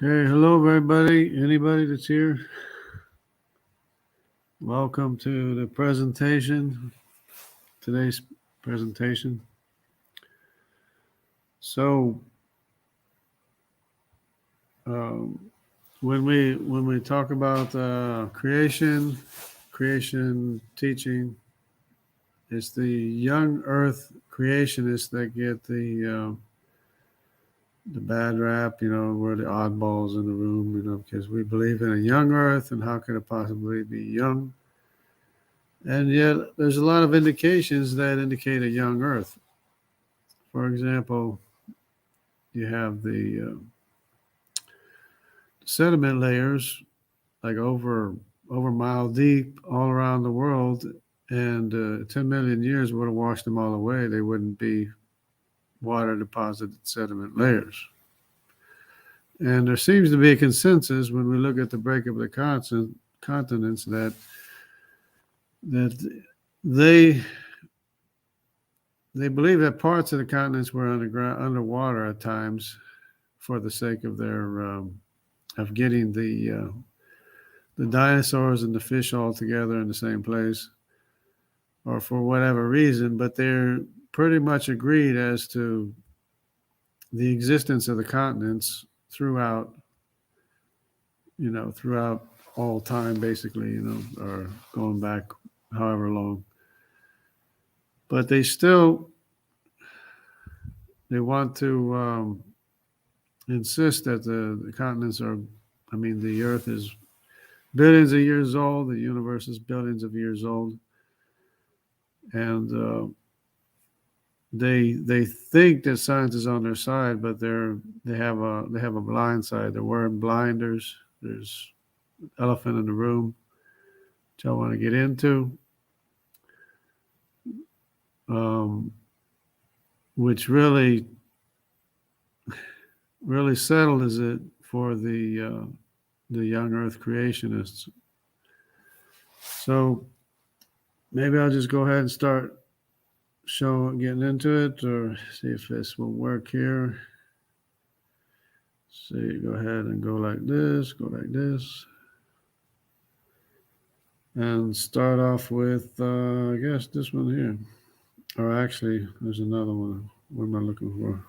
Okay, hello everybody. Anybody that's here, welcome to the presentation. Today's presentation. So, when we talk about creation teaching, it's the Young Earth Creationists that get the bad rap. We're the oddballs in the room. Because we believe in a young Earth, and how could it possibly be young? And yet, there's a lot of indications that indicate a young Earth. For example, you have the sediment layers, like over a mile deep, all around the world, and 10 million years would have washed them all away. They wouldn't be water deposited sediment layers. And there seems to be a consensus when we look at the breakup of the continents that they believe that parts of the continents were underwater at times, for the sake of their of getting the dinosaurs and the fish all together in the same place, or for whatever reason. But they're pretty much agreed as to the existence of the continents throughout all time, basically, or going back however long. But they want to insist that the continents are, the Earth is billions of years old, the universe is billions of years old, and they think that science is on their side, but they have a blind side. They're wearing blinders. There's an elephant in the room, which I want to get into, which really settles it for the Young Earth Creationists. So maybe I'll just go ahead and start getting into it, or see if this will work here. See, go ahead and go like this, and start off with, I guess, this one here. Or actually, there's another one. What am I looking for?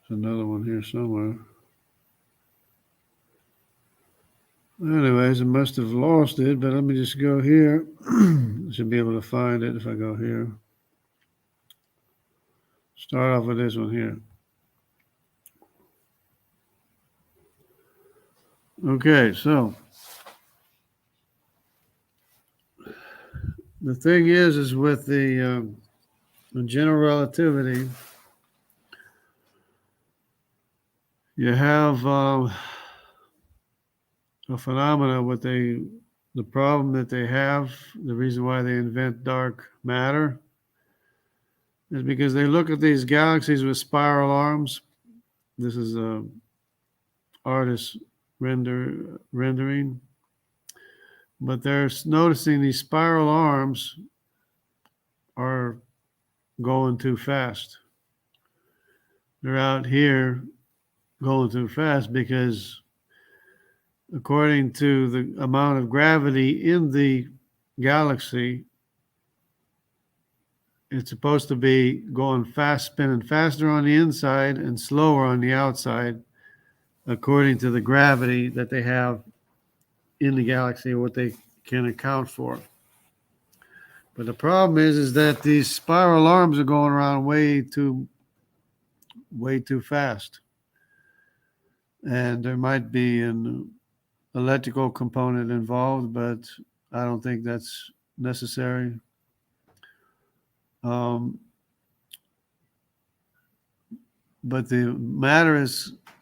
There's another one here somewhere. Anyways, I must have lost it, but let me just go here. I should be able to find it if I go here. Start off with this one here. Okay, so the thing is with the general relativity, you have a phenomena with the problem that they have. The reason why they invent dark matter is because they look at these galaxies with spiral arms. This is a artist rendering, but they're noticing these spiral arms are going too fast. They're out here going too fast because, according to the amount of gravity in the galaxy, it's supposed to be going fast, spinning faster on the inside and slower on the outside, according to the gravity that they have in the galaxy, what they can account for. But the problem is that these spiral arms are going around way too fast. And there might be an electrical component involved, but I don't think that's necessary. But the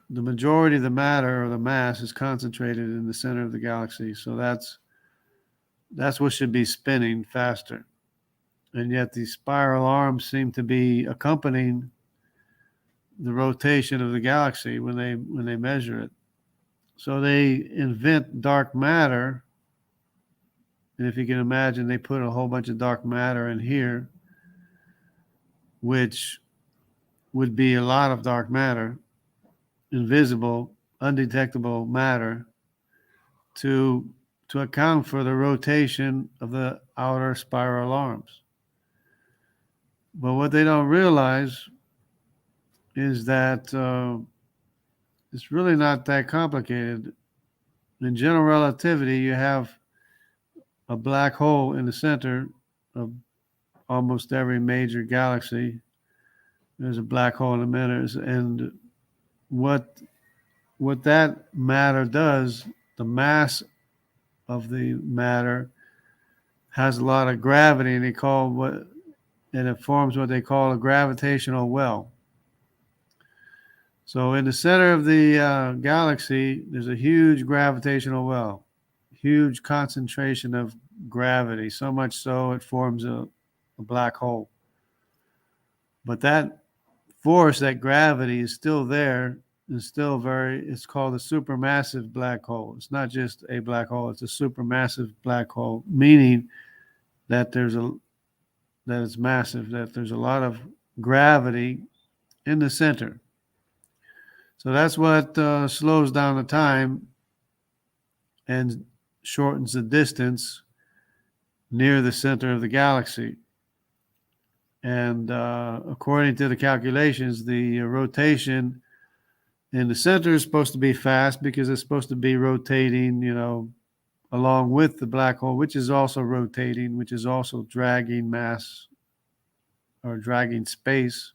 majority of the matter, or the mass, is concentrated in the center of the galaxy. So that's what should be spinning faster. And yet these spiral arms seem to be accompanying the rotation of the galaxy when they measure it. So they invent dark matter And if you can imagine, they put a whole bunch of dark matter in here, which would be a lot of dark matter, invisible, undetectable matter, to account for the rotation of the outer spiral arms. But what they don't realize is that it's really not that complicated. In general relativity, you have a black hole in the center of almost every major galaxy. There's a black hole in the middle, and what that matter does, the mass of the matter has a lot of gravity, and it forms what they call a gravitational well. So in the center of the galaxy, there's a huge gravitational well, huge concentration of gravity, so much so it forms a black hole. But that force, that gravity, is still there. It's still it's called a supermassive black hole. It's not just a black hole, it's a supermassive black hole, meaning that that it's massive, that there's a lot of gravity in the center. So that's what slows down the time and shortens the distance near the center of the galaxy. And according to the calculations, the rotation in the center is supposed to be fast because it's supposed to be rotating, along with the black hole, which is also rotating, which is also dragging mass or dragging space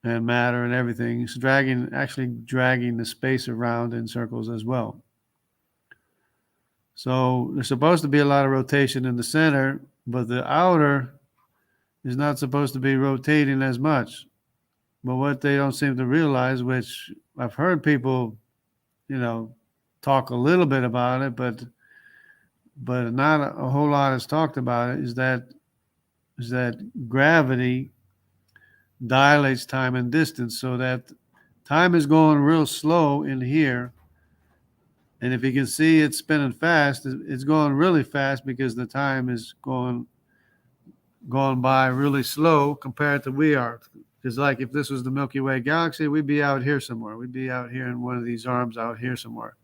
and matter and everything. It's actually dragging the space around in circles as well. So there's supposed to be a lot of rotation in the center, but the outer is not supposed to be rotating as much. But what they don't seem to realize, which I've heard people, talk a little bit about it, but not a whole lot is talked about it, is that gravity dilates time and distance, so that time is going real slow in here. And if you can see it's spinning fast, it's going really fast because the time is going by really slow compared to we are. Because like if this was the Milky Way galaxy, we'd be out here somewhere. We'd be out here in one of these arms out here somewhere.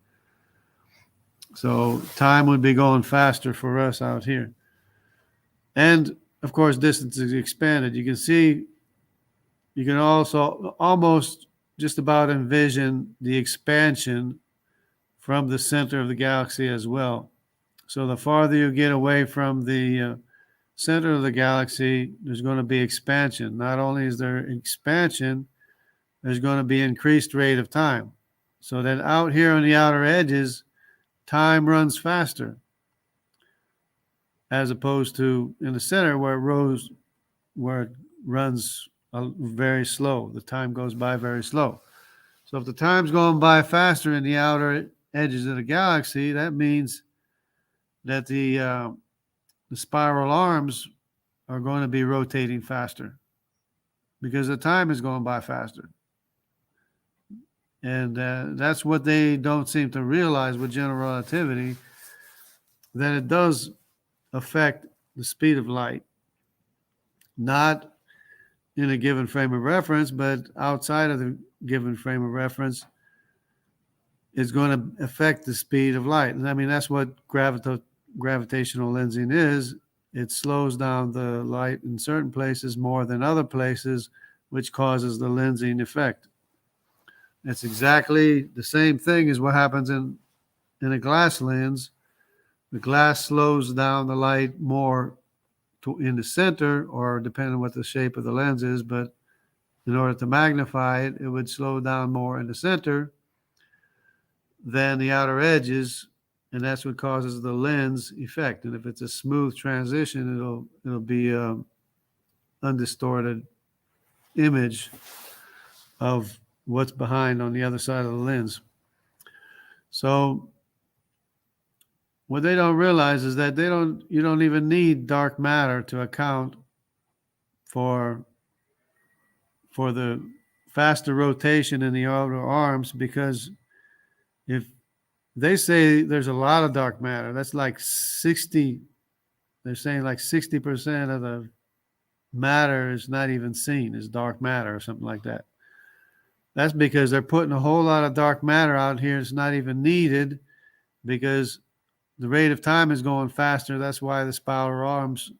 So time would be going faster for us out here. And of course, distance is expanded. You can see, you can also almost just about envision the expansion from the center of the galaxy as well. So the farther you get away from the center of the galaxy, there's going to be expansion. Not only is there expansion, there's going to be increased rate of time. So that out here on the outer edges, time runs faster, as opposed to in the center where it runs very slow. The time goes by very slow. So if the time's going by faster in the outer edges of the galaxy, that means that the spiral arms are going to be rotating faster because the time is going by faster. And that's what they don't seem to realize with general relativity, that it does affect the speed of light, not in a given frame of reference, but outside of the given frame of reference, is going to affect the speed of light. And I mean, that's what gravitational lensing is. It slows down the light in certain places more than other places, which causes the lensing effect. It's exactly the same thing as what happens in a glass lens. The glass slows down the light more in the center, or depending on what the shape of the lens is, but in order to magnify it, it would slow down more in the center than the outer edges, and that's what causes the lens effect. And if it's a smooth transition, it'll be an undistorted image of what's behind on the other side of the lens. So what they don't realize is that you don't even need dark matter to account for the faster rotation in the outer arms, because if they say there's a lot of dark matter. That's like 60, they're saying like 60% of the matter is not even seen as dark matter or something like that. That's because they're putting a whole lot of dark matter out here. It's not even needed because the rate of time is going faster. That's why the spiral arms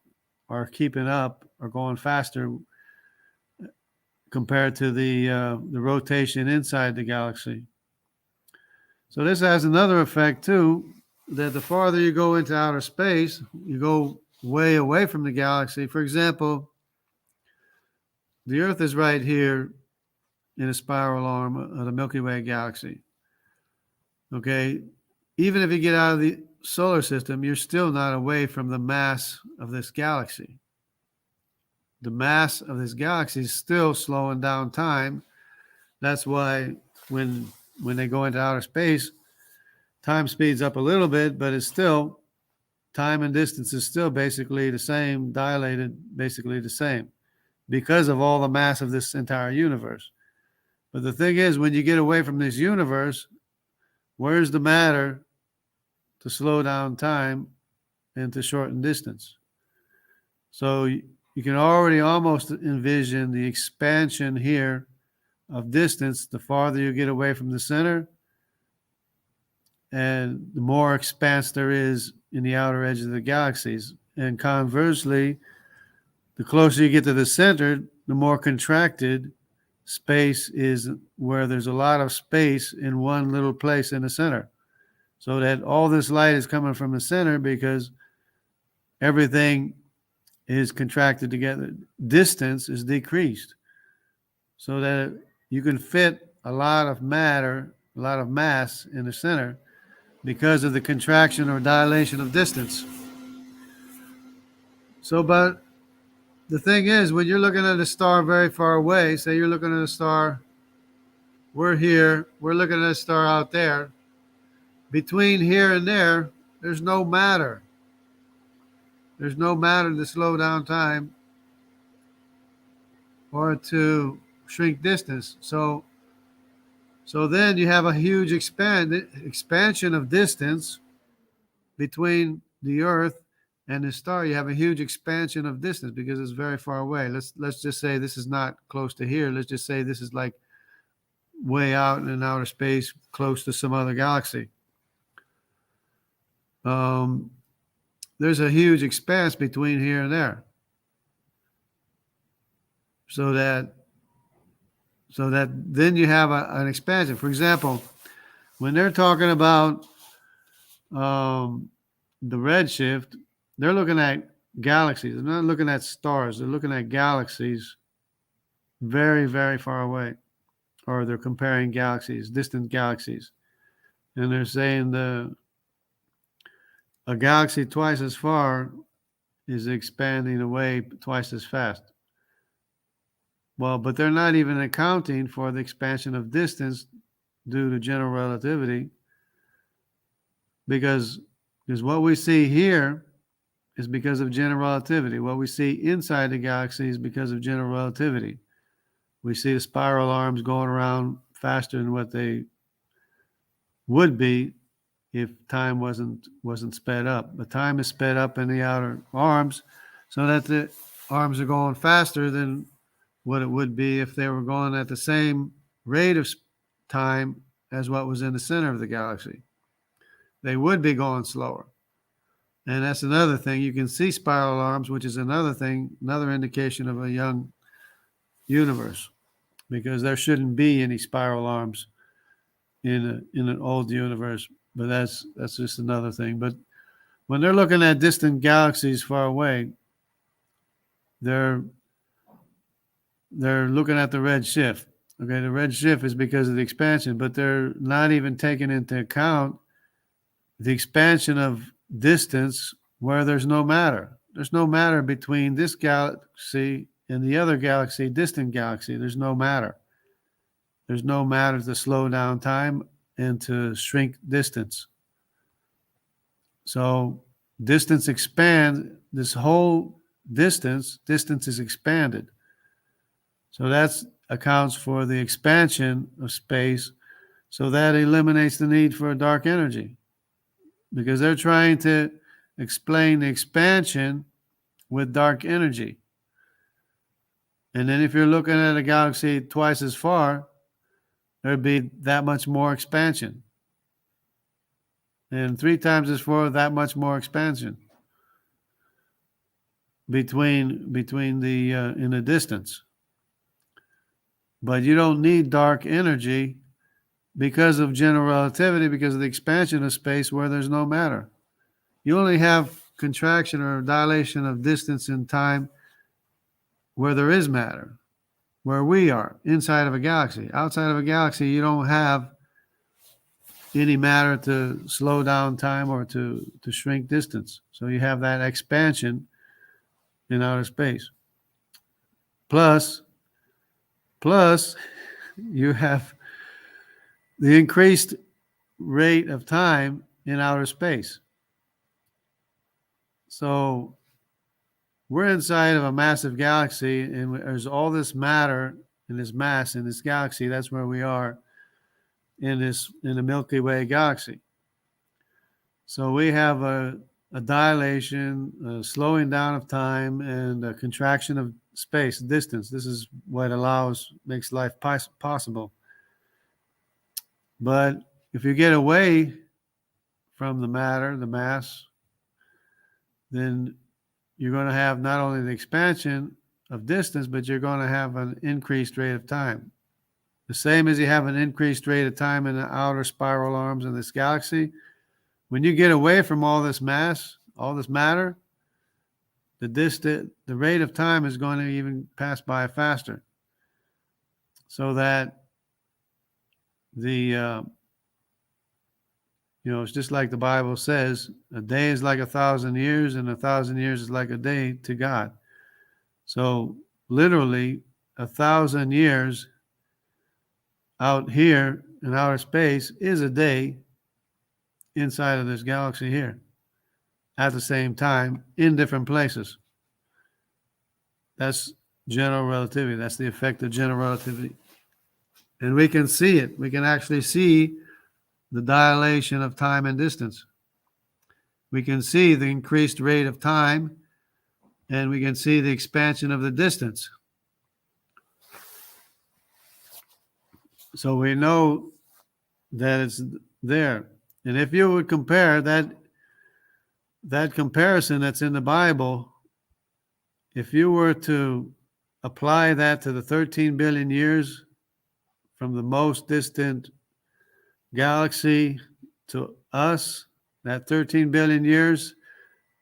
are keeping up or going faster compared to the rotation inside the galaxy. So this has another effect too, that the farther you go into outer space, you go way away from the galaxy. For example, the Earth is right here in a spiral arm of the Milky Way galaxy. Okay, even if you get out of the solar system, you're still not away from the mass of this galaxy. The mass of this galaxy is still slowing down time. That's why when they go into outer space, time speeds up a little bit, but it's still, time and distance is still basically the same, dilated basically the same because of all the mass of this entire universe. But the thing is, when you get away from this universe, where's the matter to slow down time and to shorten distance? So you can already almost envision the expansion here of distance the farther you get away from the center, and the more expanse there is in the outer edge of the galaxies. And conversely, the closer you get to the center, the more contracted space is, where there's a lot of space in one little place in the center. So that all this light is coming from the center because everything is contracted together. Distance is decreased so that you can fit a lot of matter, a lot of mass in the center because of the contraction or dilation of distance. So, but the thing is, when you're looking at a star very far away, say you're looking at a star, we're here, we're looking at a star out there, between here and there, there's no matter. There's no matter to slow down time or to shrink distance. So then you have a huge expansion of distance between the Earth and the star. You have a huge expansion of distance because it's very far away. Let's just say this is not close to here. Let's just say this is like way out in outer space, close to some other galaxy. There's a huge expanse between here and there. So that then you have an expansion. For example, when they're talking about the redshift, they're looking at galaxies. They're not looking at stars. They're looking at galaxies very, very far away. Or they're comparing galaxies, distant galaxies. And they're saying a galaxy twice as far is expanding away twice as fast. Well, but they're not even accounting for the expansion of distance due to general relativity, because what we see here is because of general relativity. What we see inside the galaxy is because of general relativity. We see the spiral arms going around faster than what they would be if time wasn't sped up. But time is sped up in the outer arms so that the arms are going faster than what it would be if they were going at the same rate of time as what was in the center of the galaxy. They would be going slower. And that's another thing. You can see spiral arms, which is another thing, another indication of a young universe, because there shouldn't be any spiral arms in an old universe. But that's just another thing. But when they're looking at distant galaxies far away, they're looking at the red shift. Okay, the red shift is because of the expansion, but they're not even taking into account the expansion of distance where there's no matter. There's no matter between this galaxy and the other galaxy, distant galaxy. There's no matter. There's no matter to slow down time and to shrink distance. So distance expands. This whole distance is expanded. So that accounts for the expansion of space. So that eliminates the need for dark energy, because they're trying to explain the expansion with dark energy. And then if you're looking at a galaxy twice as far, there'd be that much more expansion. And 3 times as far, that much more expansion between the in the distance. But you don't need dark energy because of general relativity, because of the expansion of space where there's no matter. You only have contraction or dilation of distance and time where there is matter, where we are, inside of a galaxy. Outside of a galaxy, you don't have any matter to slow down time or to shrink distance. So you have that expansion in outer space. Plus, you have the increased rate of time in outer space. So we're inside of a massive galaxy, and there's all this matter and this mass in this galaxy. That's where we are in the Milky Way galaxy. So we have a dilation, a slowing down of time, and a contraction of space, distance. This is what makes life possible. But if you get away from the matter, the mass, then you're going to have not only the expansion of distance, but you're going to have an increased rate of time. The same as you have an increased rate of time in the outer spiral arms of this galaxy. When you get away from all this mass, all this matter, the rate of time is going to even pass by faster. So that it's just like the Bible says, a day is like 1,000 years, and 1,000 years is like a day to God. So literally 1,000 years out here in outer space is a day inside of this galaxy here at the same time in different places. That's general relativity. That's the effect of general relativity. And we can see it. We can actually see the dilation of time and distance. We can see the increased rate of time, and we can see the expansion of the distance. So we know that it's there. And if you would compare that comparison that's in the Bible, if you were to apply that to the 13 billion years from the most distant galaxy to us, that 13 billion years,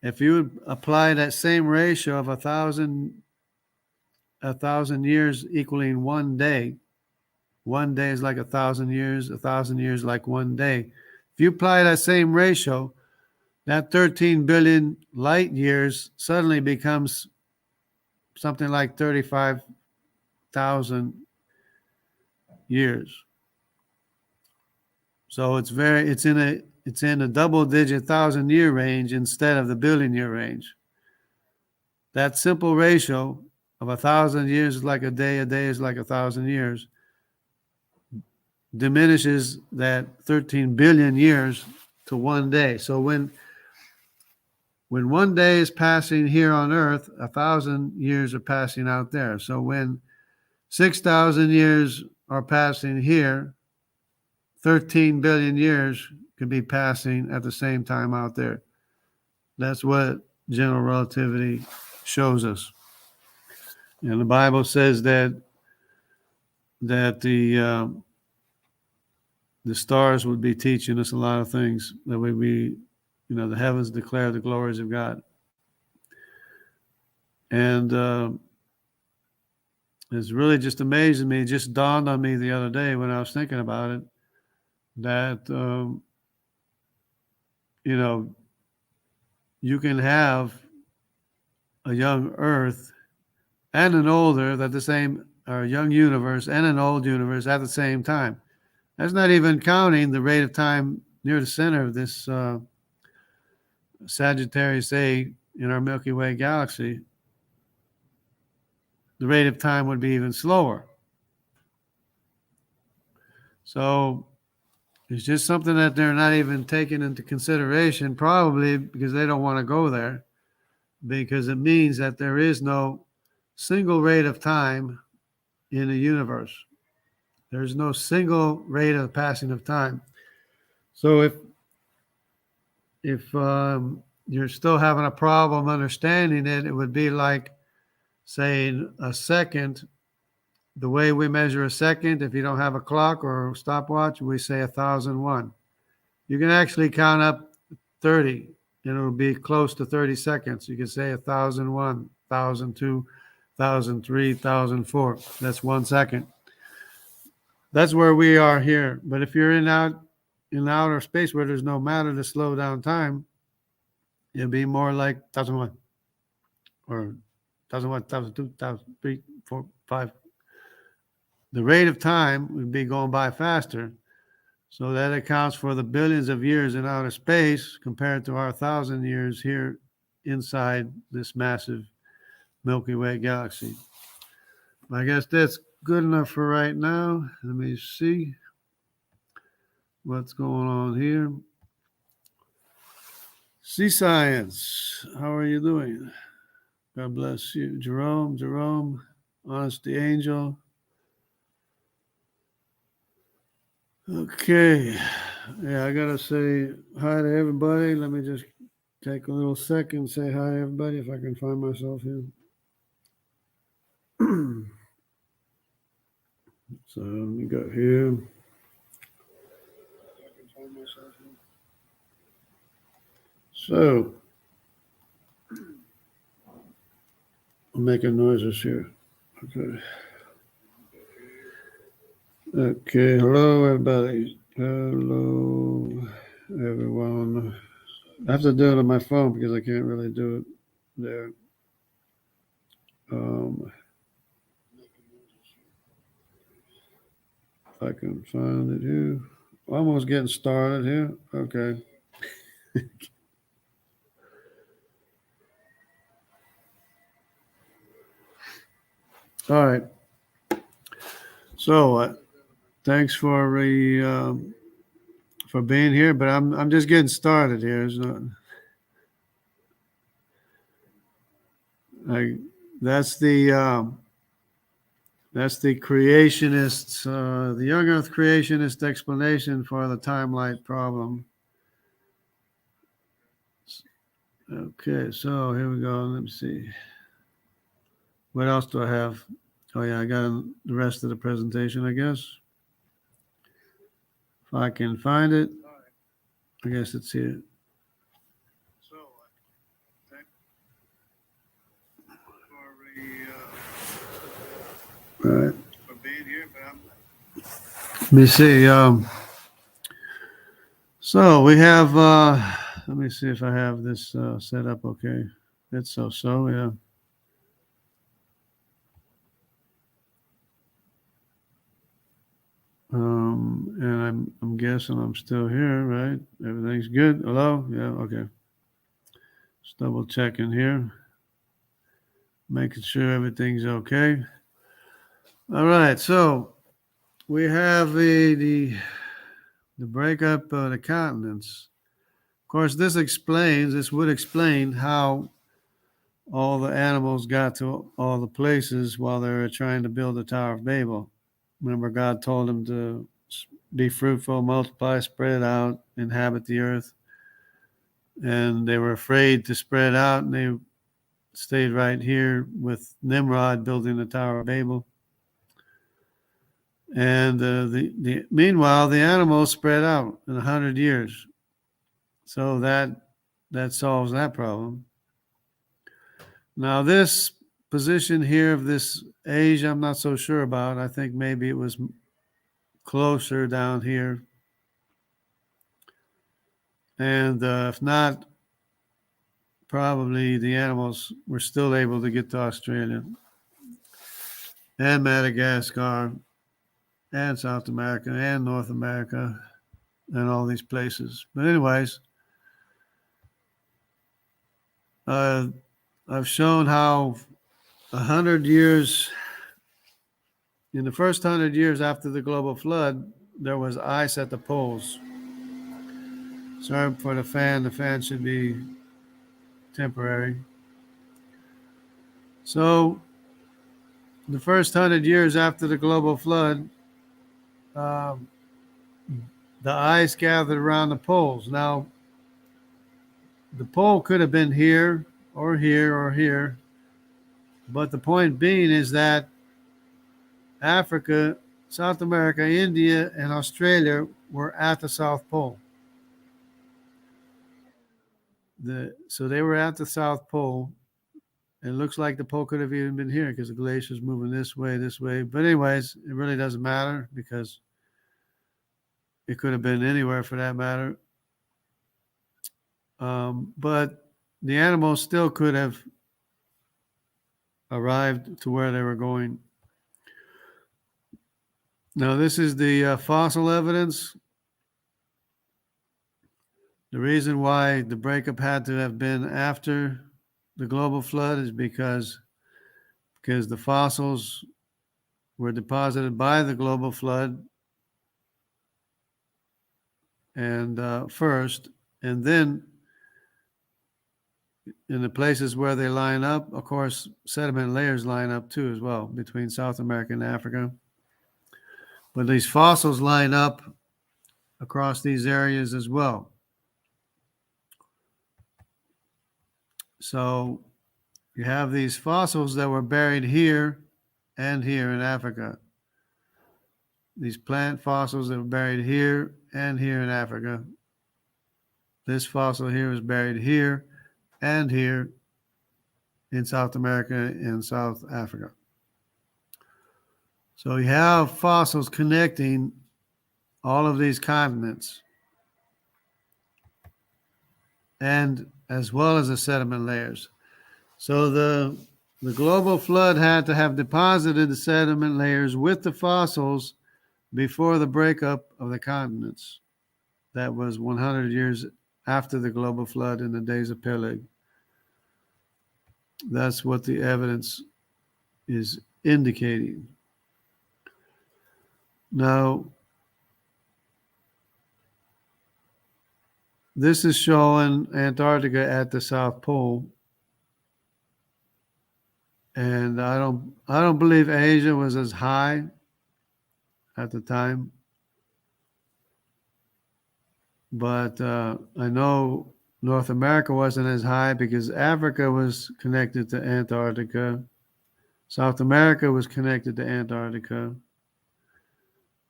if you would apply that same ratio of 1,000 years equaling 1 day, 1 day is like 1,000 years, 1,000 years like 1 day. If you apply that same ratio, that 13 billion light years suddenly becomes something like 35,000 years. So it's in a double-digit 1,000-year range instead of the billion-year range. That simple ratio of 1,000 years is like a day is like 1,000 years, diminishes that 13 billion years to 1 day. So when 1 day is passing here on Earth, 1,000 years are passing out there. So when 6,000 years are passing here, 13 billion years could be passing at the same time out there. That's what general relativity shows us. And the Bible says that the stars would be teaching us a lot of things, that the heavens declare the glories of God. And it's really just amazing me. It just dawned on me the other day when I was thinking about it, that you can have a young Earth and an older or young universe and an old universe at the same time. That's not even counting the rate of time near the center of this Sagittarius A in our Milky Way galaxy. The rate of time would be even slower. So It's just something that they're not even taking into consideration, probably because they don't want to go there, because it means that there is no single rate of time in the universe. There's no single rate of passing of time. So if you're still having a problem understanding it, it would be like saying a second. The way we measure a second, if you don't have a clock or a stopwatch, we say 1,001. You can actually count up 30, and it'll be close to 30 seconds. You can say 1,001, 1,002, 1,003, 1,004. That's 1 second. That's where we are here. But if you're in outer space where there's no matter to slow down time, it'd be more like 1,001 or 1,001, 1,002, 1,003, 4, 5. The rate of time would be going by faster. So that accounts for the billions of years in outer space compared to our 1,000 years here inside this massive Milky Way galaxy. I guess that's good enough for right now. Let me see what's going on here. Sea Science, how are you doing? God bless you. Jerome, Honesty Angel. Okay. Yeah, I got to say hi to everybody. Let me just take a little second and say hi to everybody if I can find myself here. So let me go here. So I'm making noises here. Okay. Hello, everybody. Hello, everyone. I have to do it on my phone because I can't really do it there. If I can find it here. Almost getting started here. Okay. All right. So thanks for being here, but I'm just getting started here. That's the creationists, the Young Earth Creationist explanation for the time-light problem. Okay, so here we go. Let me see. What else do I have? Oh, yeah, I got the rest of the presentation, I guess. If I can find it, I guess it's here. All right. Let me see. So we have, let me see if I have this set up okay. It's so, yeah. And I'm guessing I'm still here, right? Everything's good. Hello? Yeah, okay. Just double checking here. Making sure everything's okay. All right, so we have the breakup of the continents. Of course, this would explain how all the animals got to all the places while they were trying to build the Tower of Babel. Remember, God told them to be fruitful, multiply, spread out, inhabit the earth. And they were afraid to spread out, and they stayed right here with Nimrod building the Tower of Babel. And meanwhile, the animals spread out in 100 years. So that solves that problem. Now, this position here of this age, I'm not so sure about. I think maybe it was closer down here. And if not, probably the animals were still able to get to Australia and Madagascar and South America and North America and all these places. But anyways, I've shown how 100 years, in the first 100 years after the global flood, there was ice at the poles. Sorry for the fan. The fan should be temporary. So the first 100 years after the global flood, um, the ice gathered around the poles. Now, the pole could have been here or here or here, but the point being is that Africa, South America, India, and Australia were at the South Pole. So they were at the South Pole. It looks like the pole could have even been here because the glacier is moving this way. But anyways, it really doesn't matter because it could have been anywhere for that matter. But the animals still could have arrived to where they were going. Now, this is the fossil evidence. The reason why the breakup had to have been after the global flood is because the fossils were deposited by the global flood and first, and then in the places where they line up, of course, sediment layers line up too as well between South America and Africa. But these fossils line up across these areas as well. So you have these fossils that were buried here and here in Africa. These plant fossils that were buried here and here in Africa. This fossil here is buried here and here in South America and South Africa. So you have fossils connecting all of these continents, and as well as the sediment layers. So the global flood had to have deposited the sediment layers with the fossils before the breakup of the continents. That was 100 years after the global flood in the days of Peleg. That's what the evidence is indicating. Now, this is showing Antarctica at the South Pole. And I don't believe Asia was as high at the time. But I know North America wasn't as high because Africa was connected to Antarctica. South America was connected to Antarctica.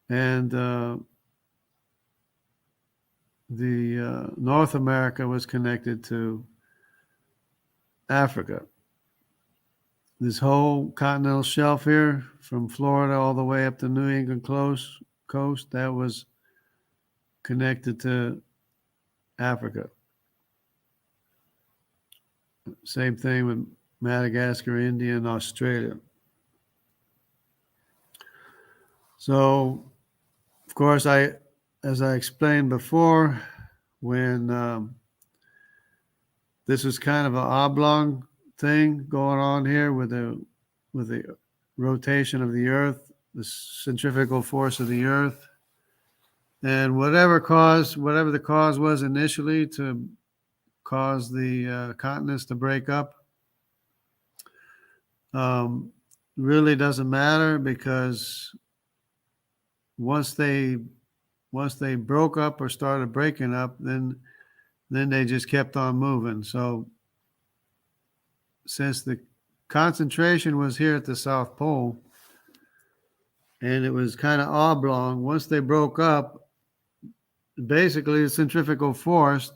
And North America was connected to Africa. This whole continental shelf here, from Florida all the way up to New England coast, that was connected to Africa. Same thing with Madagascar, India, and Australia. So, of course, as I explained before, when this was kind of an oblong thing going on here with the rotation of the Earth, the centrifugal force of the Earth, and whatever the cause was initially to cause the continents to break up, really doesn't matter because once they broke up or started breaking up, then they just kept on moving. So since the concentration was here at the South Pole and it was kind of oblong, once they broke up, basically the centrifugal force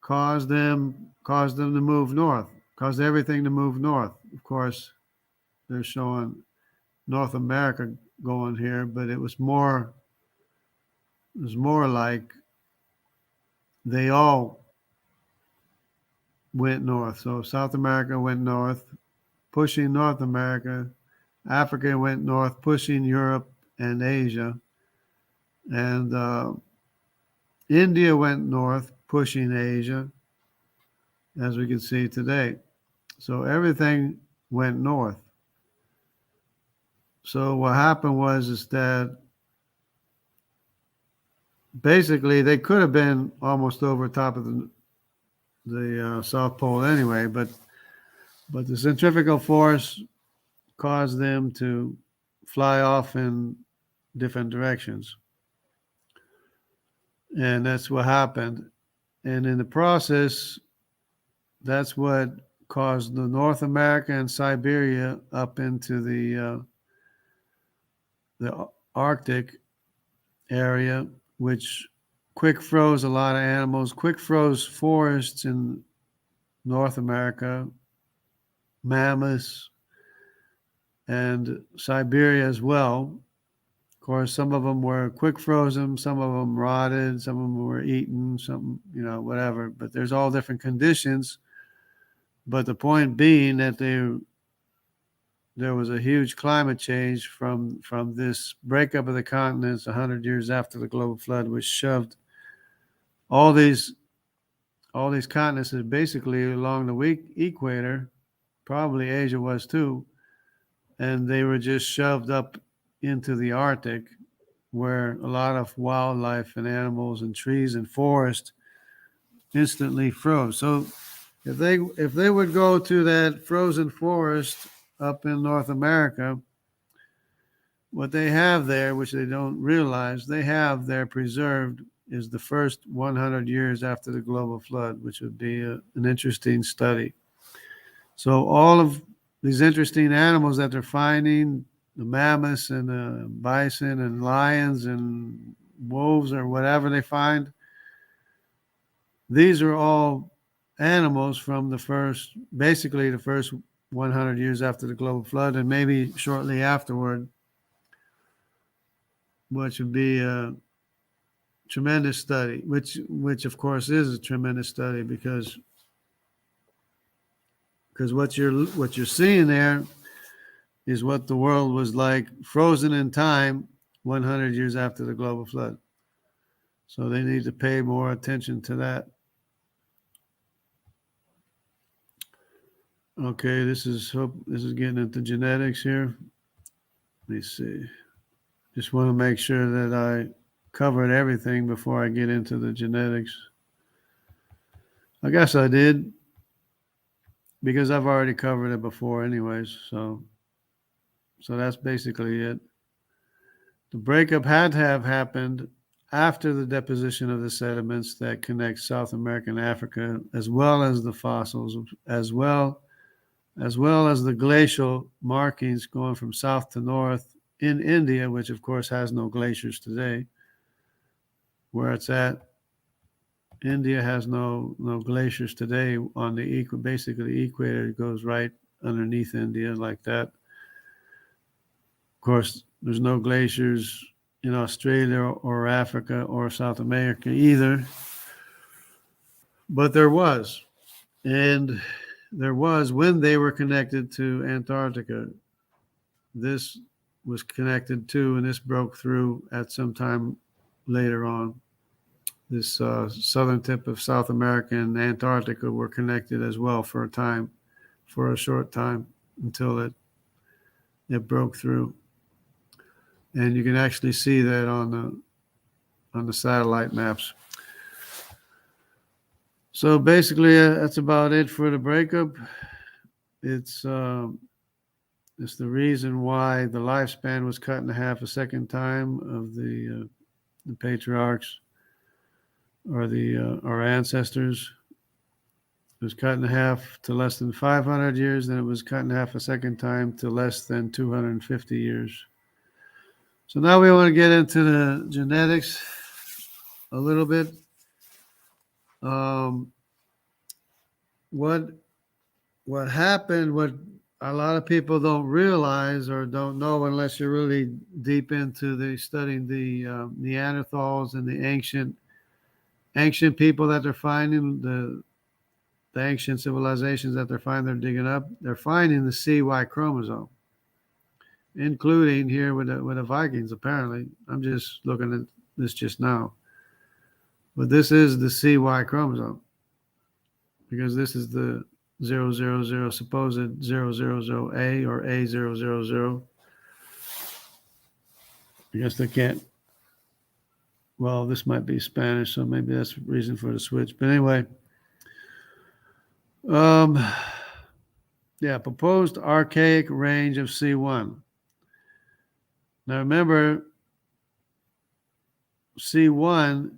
caused them to move north, caused everything to move north. Of course, they're showing North America going here, but it was more like they all went north. So South America went north, pushing North America. Africa went north, pushing Europe and Asia. And India went north, pushing Asia, as we can see today. So everything went north. So what happened was that basically they could have been almost over top of the South Pole anyway, but the centrifugal force caused them to fly off in different directions, and that's what happened. And in the process, that's what caused the North America and Siberia up into the Arctic area, which quick froze a lot of animals, quick froze forests in North America, mammoths, and Siberia as well. Of course, some of them were quick frozen, some of them rotted, some of them were eaten, some, whatever. But there's all different conditions. But the point being that there was a huge climate change from this breakup of the continents 100 years after the global flood, which shoved all these continents basically along the equator. Probably Asia was too, and they were just shoved up into the Arctic, where a lot of wildlife and animals and trees and forest instantly froze. So if they would go to that frozen forest up in North America, what they have there, which they don't realize, they have there preserved is the first 100 years after the global flood, which would be an interesting study. So all of these interesting animals that they're finding, the mammoths and the bison and lions and wolves or whatever they find, these are all animals from basically the first 100 years after the global flood, and maybe shortly afterward, which would be a tremendous study, which of course is a tremendous study because what you're seeing there is what the world was like frozen in time 100 years after the global flood. So they need to pay more attention to that. Okay, this is getting into genetics here. Let me see. Just want to make sure that I covered everything before I get into the genetics. I guess I did, because I've already covered it before anyways. So that's basically it. The breakup had to have happened after the deposition of the sediments that connect South America and Africa, as well as the fossils, as well as the glacial markings going from south to north in India, which of course has no glaciers today. Where it's at, India has no glaciers today on the basically the equator. It goes right underneath India like that. Of course, there's no glaciers in Australia or Africa or South America either. But there was. And there was when they were connected to Antarctica. This was connected to, and this broke through at some time later on. This southern tip of South America and Antarctica were connected as well for a short time, until it broke through. And you can actually see that on the satellite maps. So basically, that's about it for the breakup. It's the reason why the lifespan was cut in half a second time of the patriarchs, or our ancestors. It was cut in half to less than 500 years, then it was cut in half a second time to less than 250 years. So now we want to get into the genetics a little bit. What happened, what a lot of people don't realize or don't know unless you're really deep into studying the Neanderthals and the ancient people that they're finding, the ancient civilizations that they're digging up, they're finding the CY chromosome, including here with the Vikings, apparently. I'm just looking at this just now. But this is the CY chromosome, because this is the 000 supposed 000A or A000. I guess they can't Well, this might be Spanish, so maybe that's the reason for the switch. But anyway, um, yeah, proposed archaic range of C1. Now remember, C1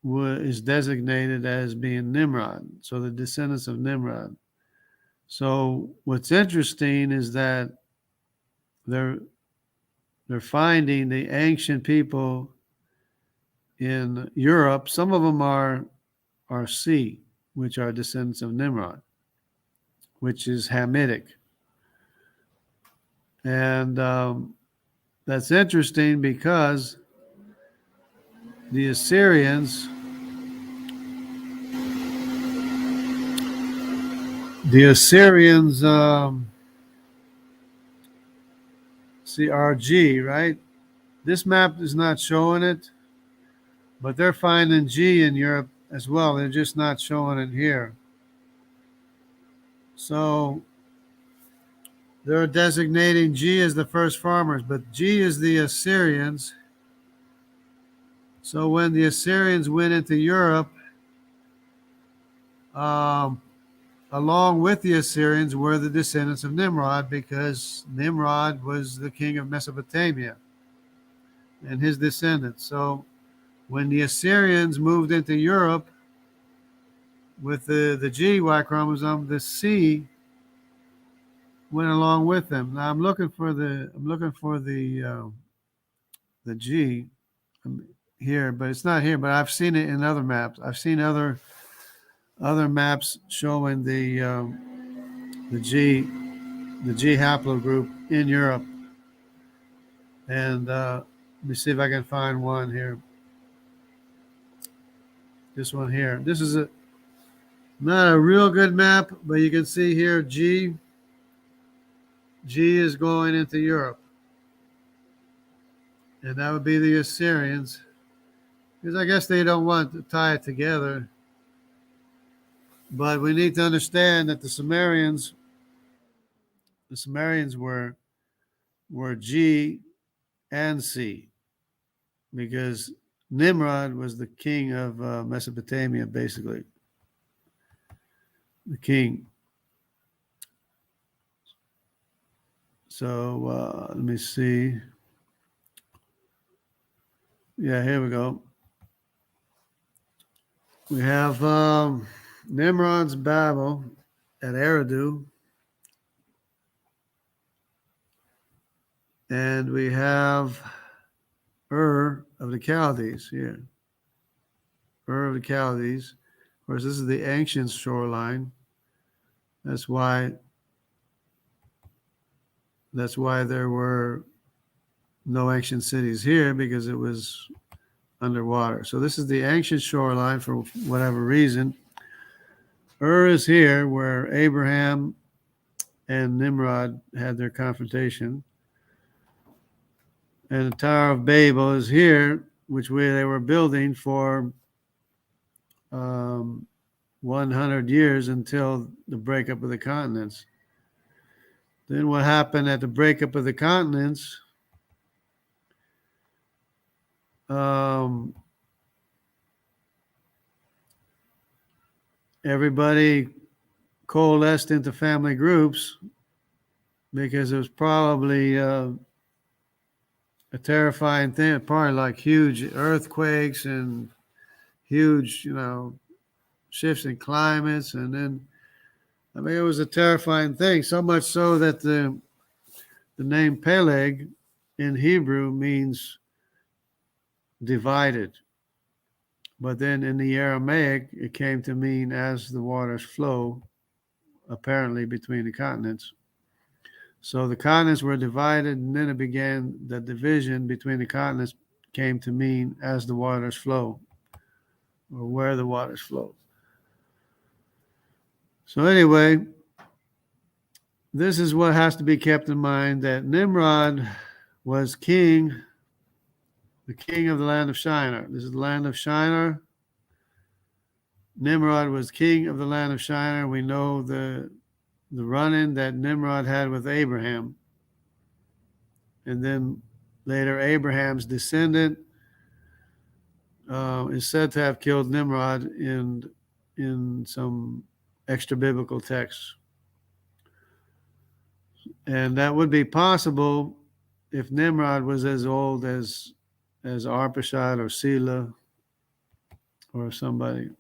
is designated as being Nimrod, so the descendants of Nimrod. So what's interesting is that they're finding the ancient people in Europe. Some of them are C, which are descendants of Nimrod, which is Hamitic. And that's interesting because the Assyrians, CRG, right? This map is not showing it, but they're finding G in Europe as well. They're just not showing it here. So they're designating G as the first farmers, but G is the Assyrians. So when the Assyrians went into Europe, along with the Assyrians were the descendants of Nimrod, because Nimrod was the king of Mesopotamia and his descendants. So when the Assyrians moved into Europe with the G Y chromosome, the C went along with them. Now I'm looking for the G here, but it's not here. But I've seen it in other maps. I've seen other maps showing the G haplogroup in Europe. And let me see if I can find one here. This one here. This is not a real good map, but you can see here G is going into Europe. And that would be the Assyrians, because I guess they don't want to tie it together. But we need to understand that the Sumerians were G and C, because Nimrod was the king of Mesopotamia, basically. The king. So let me see. Yeah, here we go. We have Nimrod's Babel at Eridu. And we have Ur of the Chaldees here. Ur of the Chaldees. Of course, this is the ancient shoreline. That's why there were no ancient cities here, because it was underwater. So this is the ancient shoreline for whatever reason. Ur is here where Abraham and Nimrod had their confrontation. And the Tower of Babel is here, which they were building for 100 years until the breakup of the continents. Then what happened at the breakup of the continents? Everybody coalesced into family groups, because it was probably a terrifying thing, probably like huge earthquakes and huge, shifts in climates. And then, it was a terrifying thing, so much so that the name Peleg in Hebrew means divided. But then in the Aramaic, it came to mean as the waters flow, apparently between the continents. So the continents were divided, and then it began, the division between the continents came to mean as the waters flow, or where the waters flow. So anyway, this is what has to be kept in mind, that Nimrod was king, the king of the land of Shinar. This is the land of Shinar. Nimrod was king of the land of Shinar. We know the run-in that Nimrod had with Abraham. And then later Abraham's descendant is said to have killed Nimrod in some extra biblical texts. And that would be possible if Nimrod was as old as Arpachshad or Sela or somebody,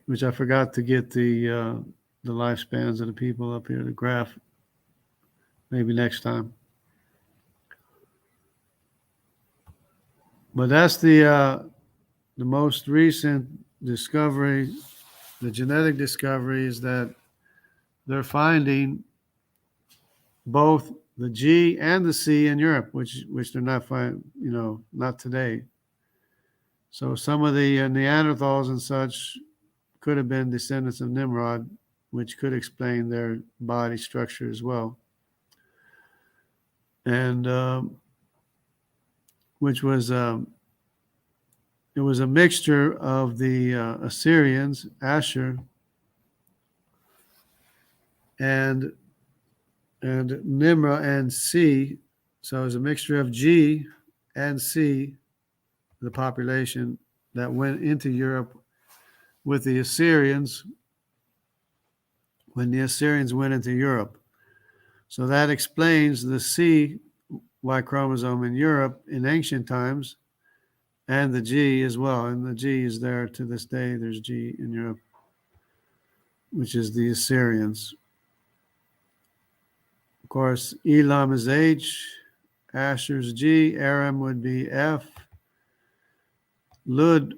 which I forgot to get the lifespans of the people up here, the graph, maybe next time. But that's the most recent discovery, the genetic discovery, is that they're finding both the G and the C in Europe, which they're not finding, not today. So some of the Neanderthals and such could have been descendants of Nimrod, which could explain their body structure as well. And which was it was a mixture of the Assyrians, Asher, and Nimrod and C. So it was a mixture of G and C, the population that went into Europe with the Assyrians when the Assyrians went into Europe. So that explains the C Y chromosome in Europe in ancient times, and the G as well. And the G is there to this day. There's G in Europe, which is the Assyrians. Of course, Elam is H, Asher's G, Aram would be F, Lud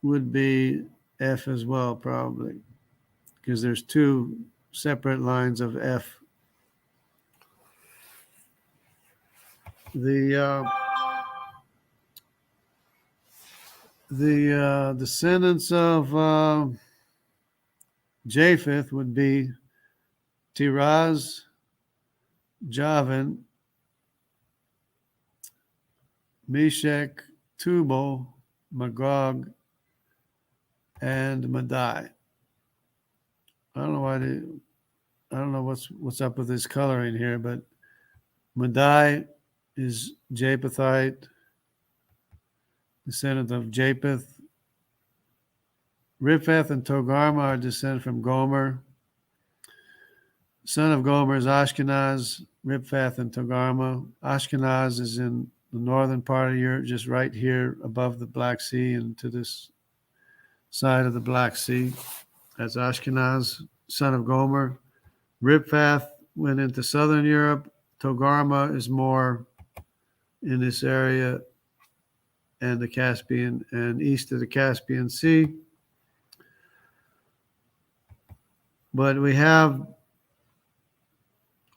would be F as well, probably, because there's two separate lines of F. The descendants of Japheth would be Tiraz, Javan, Meshech, Tubal, Magog, and Madai. I don't know what's up with this coloring here, but Madai is Japhethite, descendant of Japheth. Riphath and Togarma are descended from Gomer. Son of Gomer is Ashkenaz, Riphath, and Togarma. Ashkenaz is in the northern part of Europe, just right here above the Black Sea and to this side of the Black Sea. That's Ashkenaz, son of Gomer. Riphath went into southern Europe. Togarma is more in this area and the Caspian and east of the Caspian Sea. But we have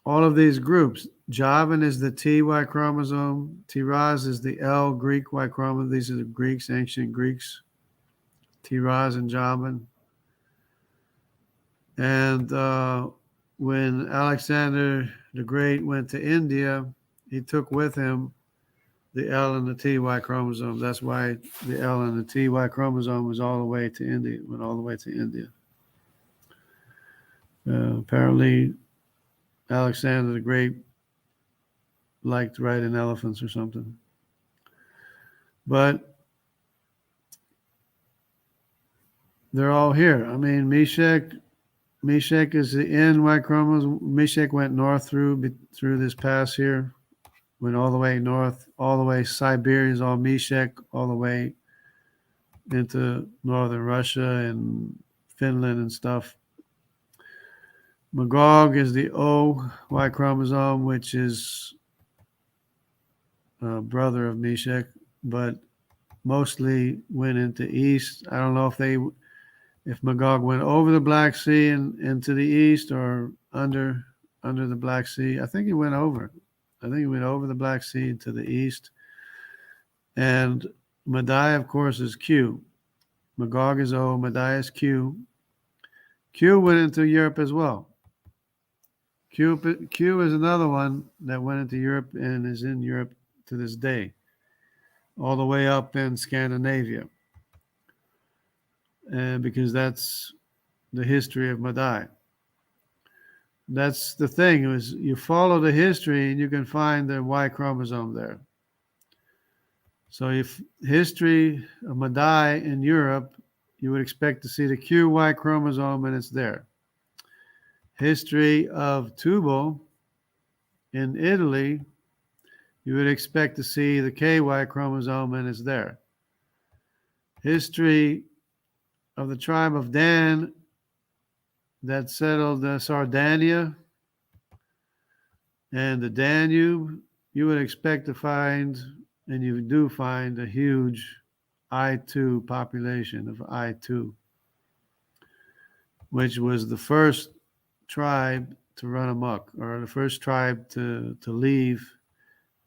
all of these groups. Javan is the T-Y chromosome. Tiraz is the L Greek Y chromosome. These are the Greeks, ancient Greeks. Tiraz and Javan. And when Alexander the Great went to India, he took with him the L and the T-Y chromosome. That's why the L and the T-Y chromosome was all the way to India, went all the way to India. Apparently, Alexander the Great liked riding elephants or something. But they're all here. I mean, Meshech is the N-Y chromosome. Meshech went north through this pass here, went all the way north, all the way Siberia is all Meshech, all the way into northern Russia and Finland and stuff. Magog is the O-Y chromosome, which is a brother of Meshech, but mostly went into east. I don't know if Magog went over the Black Sea and into the east or under the Black Sea. I think he went over. I think he went over the Black Sea to the east. And Madai, of course, is Q. Magog is O, Madai is Q. Q went into Europe as well. Q is another one that went into Europe and is in Europe to this day, all the way up in Scandinavia. And because that's the history of Madai. That's the thing, is you follow the history and you can find the Y chromosome there. So if history of Madai in Europe, you would expect to see the QY chromosome, and it's there. History of Tubal in Italy, you would expect to see the KY chromosome, and it's there. History of the tribe of Dan that settled Sardinia and the Danube, you would expect to find, and you do find, a huge I2 population of I2, which was the first tribe to run amok, or the first tribe to leave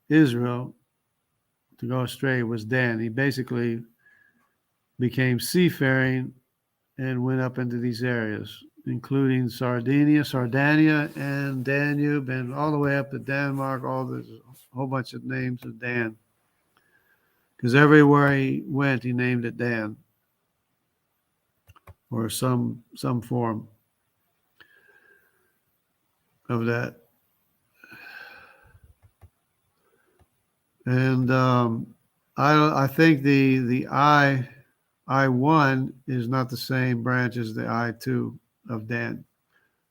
Israel to go astray was Dan. He basically became seafaring and went up into these areas, including Sardinia, and Danube, and all the way up to Denmark. There's a whole bunch of names of Dan, because everywhere he went, he named it Dan, or some form of that. And I think the I1 is not the same branch as the I2 of Dan.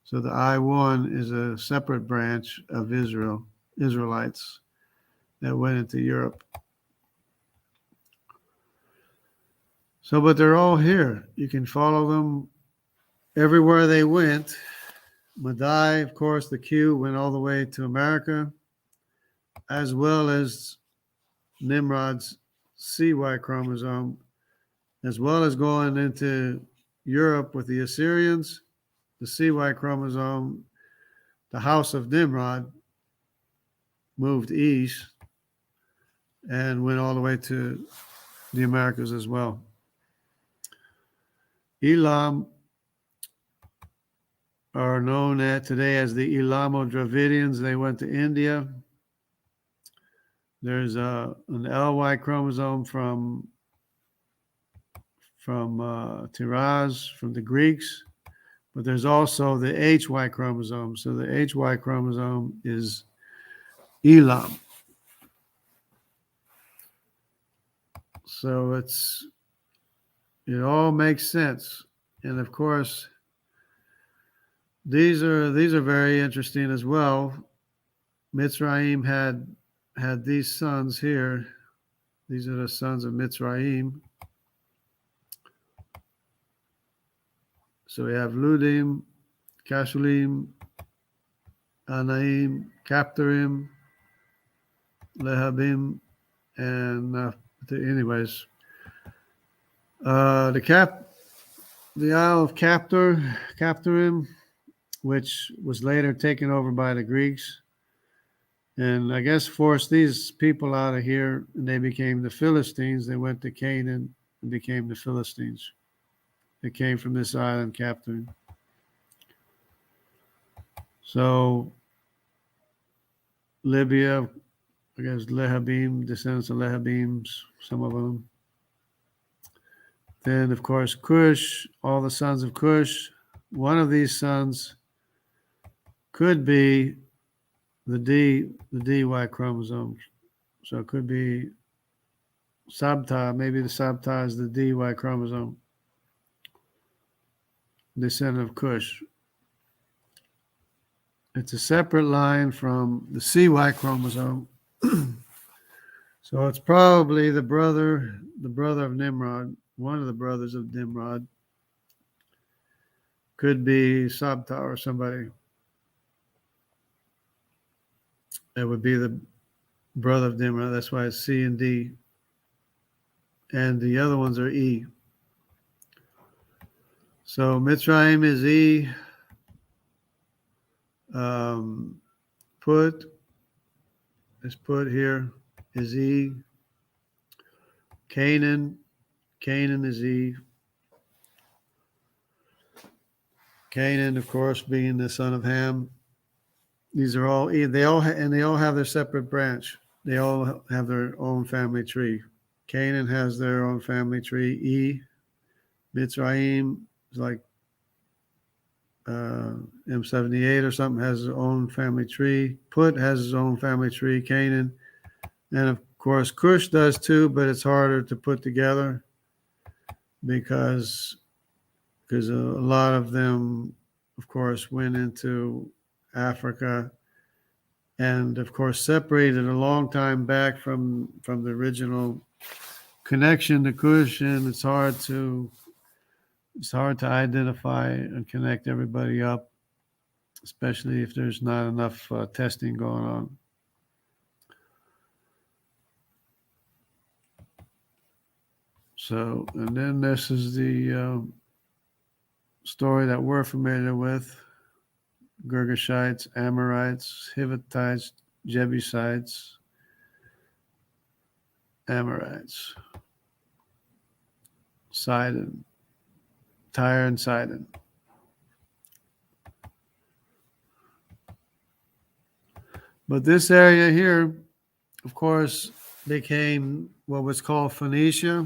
So the I1 is a separate branch of Israelites that went into Europe. So, but they're all here. You can follow them everywhere they went. Madai, of course, the Q went all the way to America, as well as Nimrod's CY chromosome, as well as going into Europe with the Assyrians, the CY chromosome, the house of Nimrod moved east and went all the way to the Americas as well. Elam are known today as the Elamo-Dravidians. They went to India. There's an LY chromosome from Tiraz, from the Greeks, but there's also the HY chromosome. So the HY chromosome is Elam. So it all makes sense. And of course, these are very interesting as well. Mitzrayim had these sons here. These are the sons of Mitzrayim. So we have Ludim, Kashulim, Anaim, Captorim, Lehabim, and anyways, the Isle of Captorim, which was later taken over by the Greeks, and I guess forced these people out of here, and they became the Philistines. They went to Canaan and became the Philistines. They came from this island, Captorim. So Libya, I guess Lehabim, descendants of Lehabims, some of them. Then, of course, Cush, all the sons of Cush. One of these sons could be the DY chromosome. So it could be Sabta. Maybe the Sabta is the DY chromosome, descendant of Cush. It's a separate line from the CY chromosome. So it's probably the brother of Nimrod. One of the brothers of Nimrod could be Sabta or somebody. That would be the brother of Nimrod. That's why it's C and D. And the other ones are E. So Mitzrayim is E. Put here is E. Canaan is E. Canaan, of course, being the son of Ham. These are all E. They all have their separate branch. They all have their own family tree. Canaan has their own family tree. E. Mitzrayim is like M78 or something, has his own family tree. Put has his own family tree. Canaan, and course, Kush does too, but it's harder to put together because a lot of them, of course, went into Africa and, of course, separated a long time back from the original connection to Kush, and it's hard to identify and connect everybody up, especially if there's not enough testing going on. So, and then this is the story that we're familiar with: Girgashites, Amorites, Hittites, Jebusites, Amorites, Sidon, Tyre and Sidon. But this area here, of course, became what was called Phoenicia.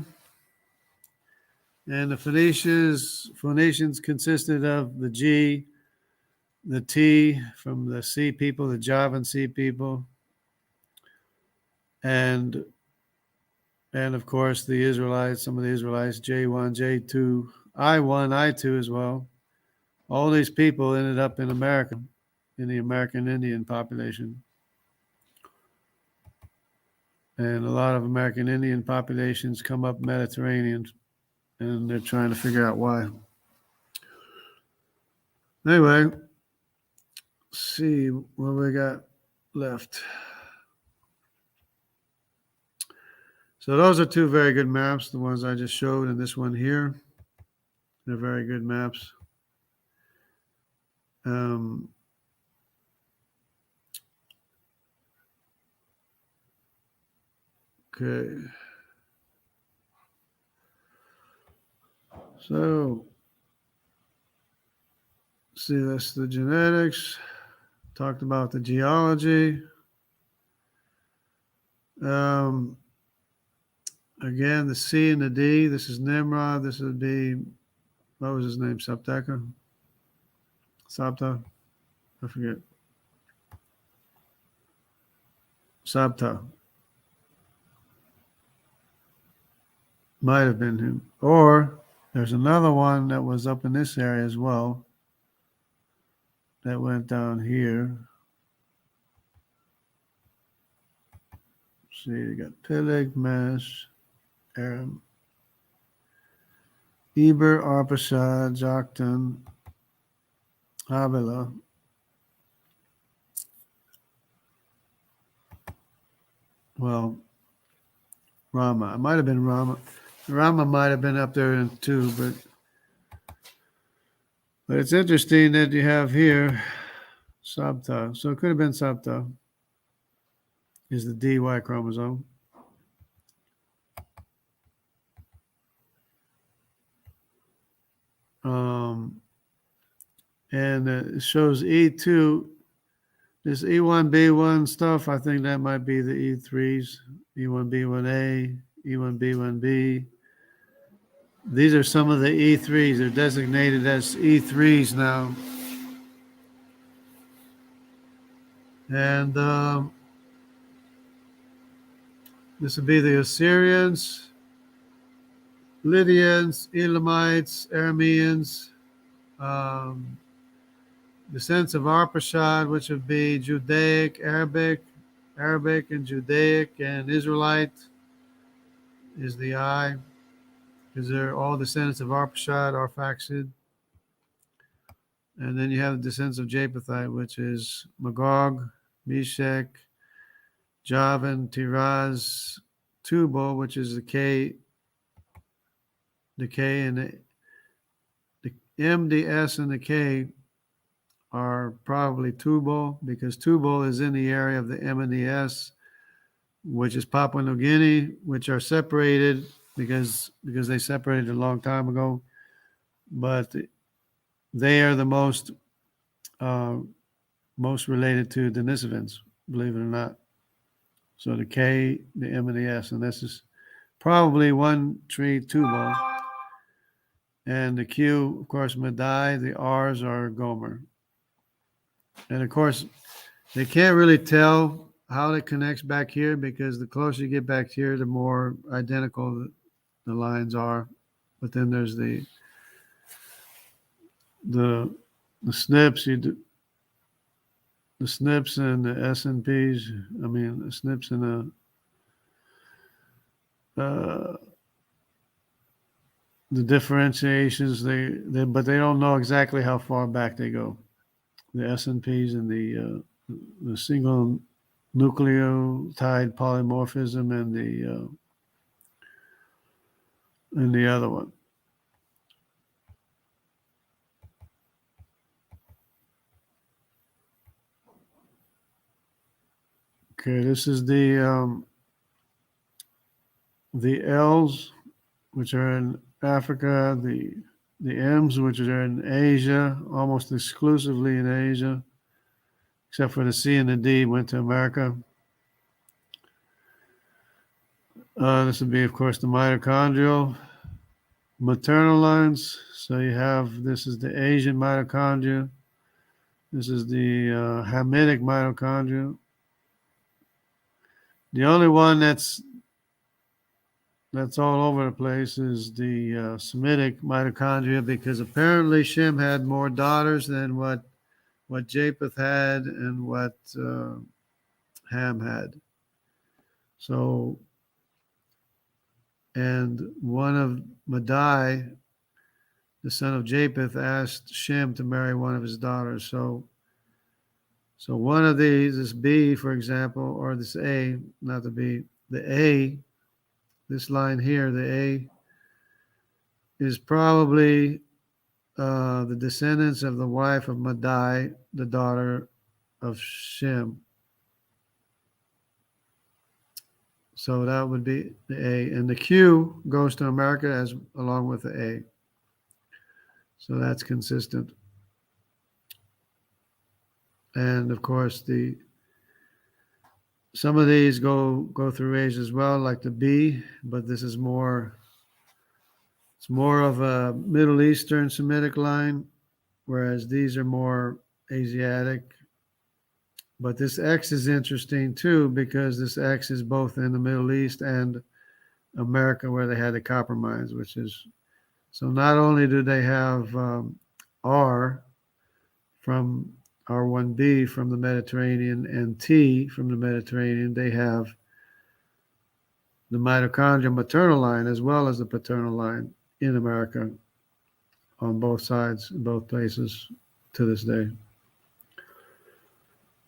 And the Phoenicians consisted of the G, the T from the Sea people, the Javan Sea people, and of course the Israelites, some of the Israelites, J1, J2, I1, I2 as well. All these people ended up in America, in the American Indian population. And a lot of American Indian populations come up Mediterranean, and they're trying to figure out why. Anyway, let's see what we got left. So those are two very good maps, the ones I just showed, and this one here. They're very good maps. Okay. So, see, that's the genetics. Talked about the geology. Again, the C and the D. This is Nimrod. This would be, what was his name? Sapta? I forget. Sapta. Might have been him. Or there's another one that was up in this area as well that went down here. See, you got Peleg, Mesh, Aram, Eber, Arpachshad, Joktan, Havilah. Well, Rama. It might have been Rama. Rama might have been up there too, but it's interesting that you have here Sabta. So it could have been Sabta. Is the DY chromosome. And it shows E2. This E1B1 stuff, I think that might be the E3s, E1B1A, E1B1B. These are some of the E3s. They're designated as E3s now. And this would be the Assyrians, Lydians, Elamites, Arameans, descendants of Arpachshad, which would be Judaic, Arabic and Judaic, and Israelite is the I, because they're all descendants of Arpachshad, Arphaxad. And then you have the descendants of Japhethite, which is Magog, Meshech, Javan, Tiraz, Tubal, which is the K, and the M, the S, and the K are probably Tubal, because Tubal is in the area of the M and the S, which is Papua New Guinea, which are separated because they separated a long time ago. But they are the most related to Denisovans, believe it or not. So the K, the M, and the S, and this is probably one tree Tubal. And the Q, of course, Madai. The R's are Gomer. And of course, they can't really tell how it connects back here, because the closer you get back here, the more identical the lines are. But then there's the SNPs, the SNPs and the S&Ps. I mean, the SNPs and the differentiations. But they don't know exactly how far back they go. The S&Ps and the single nucleotide polymorphism and the other one. Okay, this is the L's, which are in Africa, the M's, which are in Asia, almost exclusively in Asia, except for the C and the D went to America. This would be, of course, the mitochondrial maternal lines. So you have, this is the Asian mitochondria. This is the Hamitic mitochondria. The only one that's all over the place is the Semitic mitochondria, because apparently Shem had more daughters than what Japheth had and what Ham had. So, and one of Madai, the son of Japheth, asked Shem to marry one of his daughters. So one of these, this B, for example, or this A, not the B, the A, this line here, the A, is probably the descendants of the wife of Madai, the daughter of Shem. So that would be the A. And the Q goes to America along with the A. So that's consistent. And of course, some of these go through Asia as well, like the B, but this is more, it's more of a Middle Eastern Semitic line, whereas these are more Asiatic. But this X is interesting too, because this X is both in the Middle East and America, where they had the copper mines, which is, so not only do they have R from R1b from the Mediterranean and T from the Mediterranean, they have the mitochondrial maternal line as well as the paternal line in America on both sides, in both places to this day.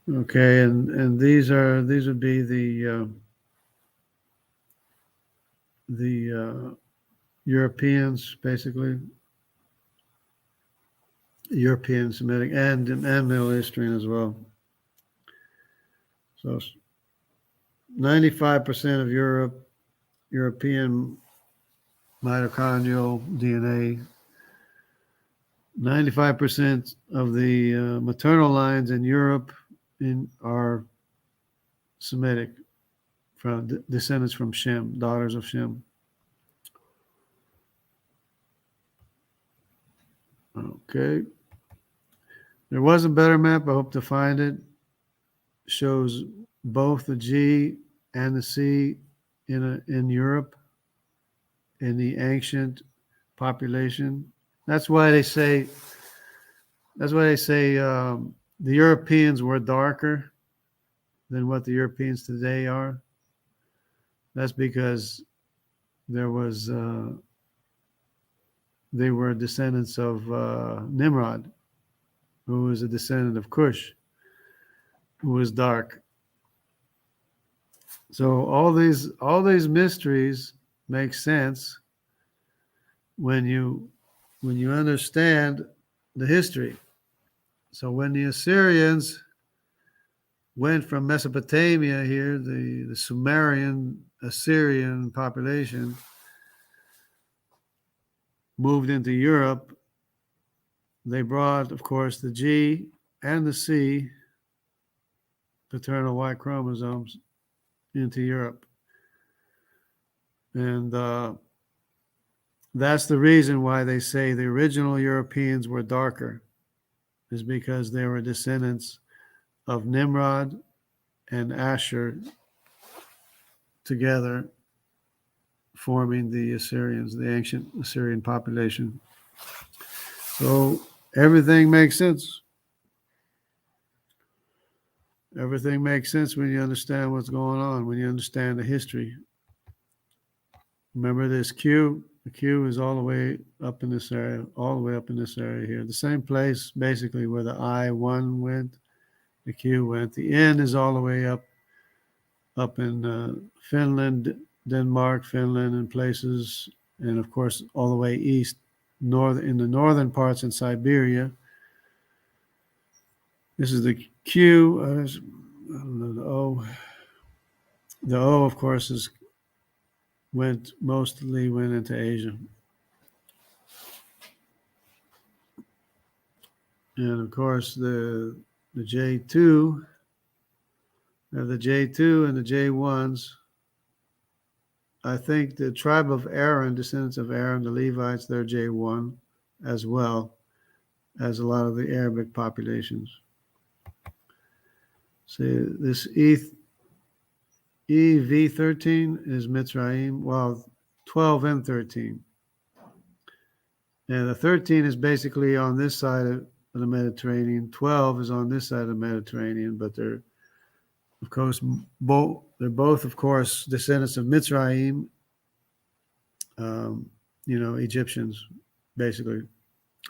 Okay, and these would be the Europeans, basically, European Semitic and Middle Eastern as well. So 95% of European mitochondrial DNA, 95% of the maternal lines in Europe are Semitic, from descendants from Shem, daughters of Shem. Okay. There was a better map. I hope to find it. Shows both the G and the C in Europe, in the ancient population. That's why they say the Europeans were darker than what the Europeans today are. That's because there was they were descendants of Nimrod, who was a descendant of Cush, who was dark. So all these mysteries make sense when you understand the history. So when the Assyrians went from Mesopotamia here, the Sumerian Assyrian population moved into Europe, they brought, of course, the G and the C, paternal Y chromosomes, into Europe. And that's the reason why they say the original Europeans were darker, is because they were descendants of Nimrod and Asher together, forming the Assyrians, the ancient Assyrian population. So everything makes sense. Everything makes sense when you understand what's going on, when you understand the history. Remember this Q? The Q is all the way up in this area, all the way up in this area here. The same place, basically, where the I-1 went, the Q went. The N is all the way up in Finland, Denmark, Finland, and places, and of course, all the way east, in the northern parts in Siberia. This is the Q. I don't know, the O. The O, of course, mostly went into Asia. And of course, the J2, the J2 and the J1s. I think the tribe of Aaron, descendants of Aaron, the Levites, they're J1 as well as a lot of the Arabic populations. See, this EV13 is Mitzrayim, well, 12 and 13. And the 13 is basically on this side of the Mediterranean. 12 is on this side of the Mediterranean, but they're, of course, both, of course, descendants of Mitzrayim, Egyptians, basically,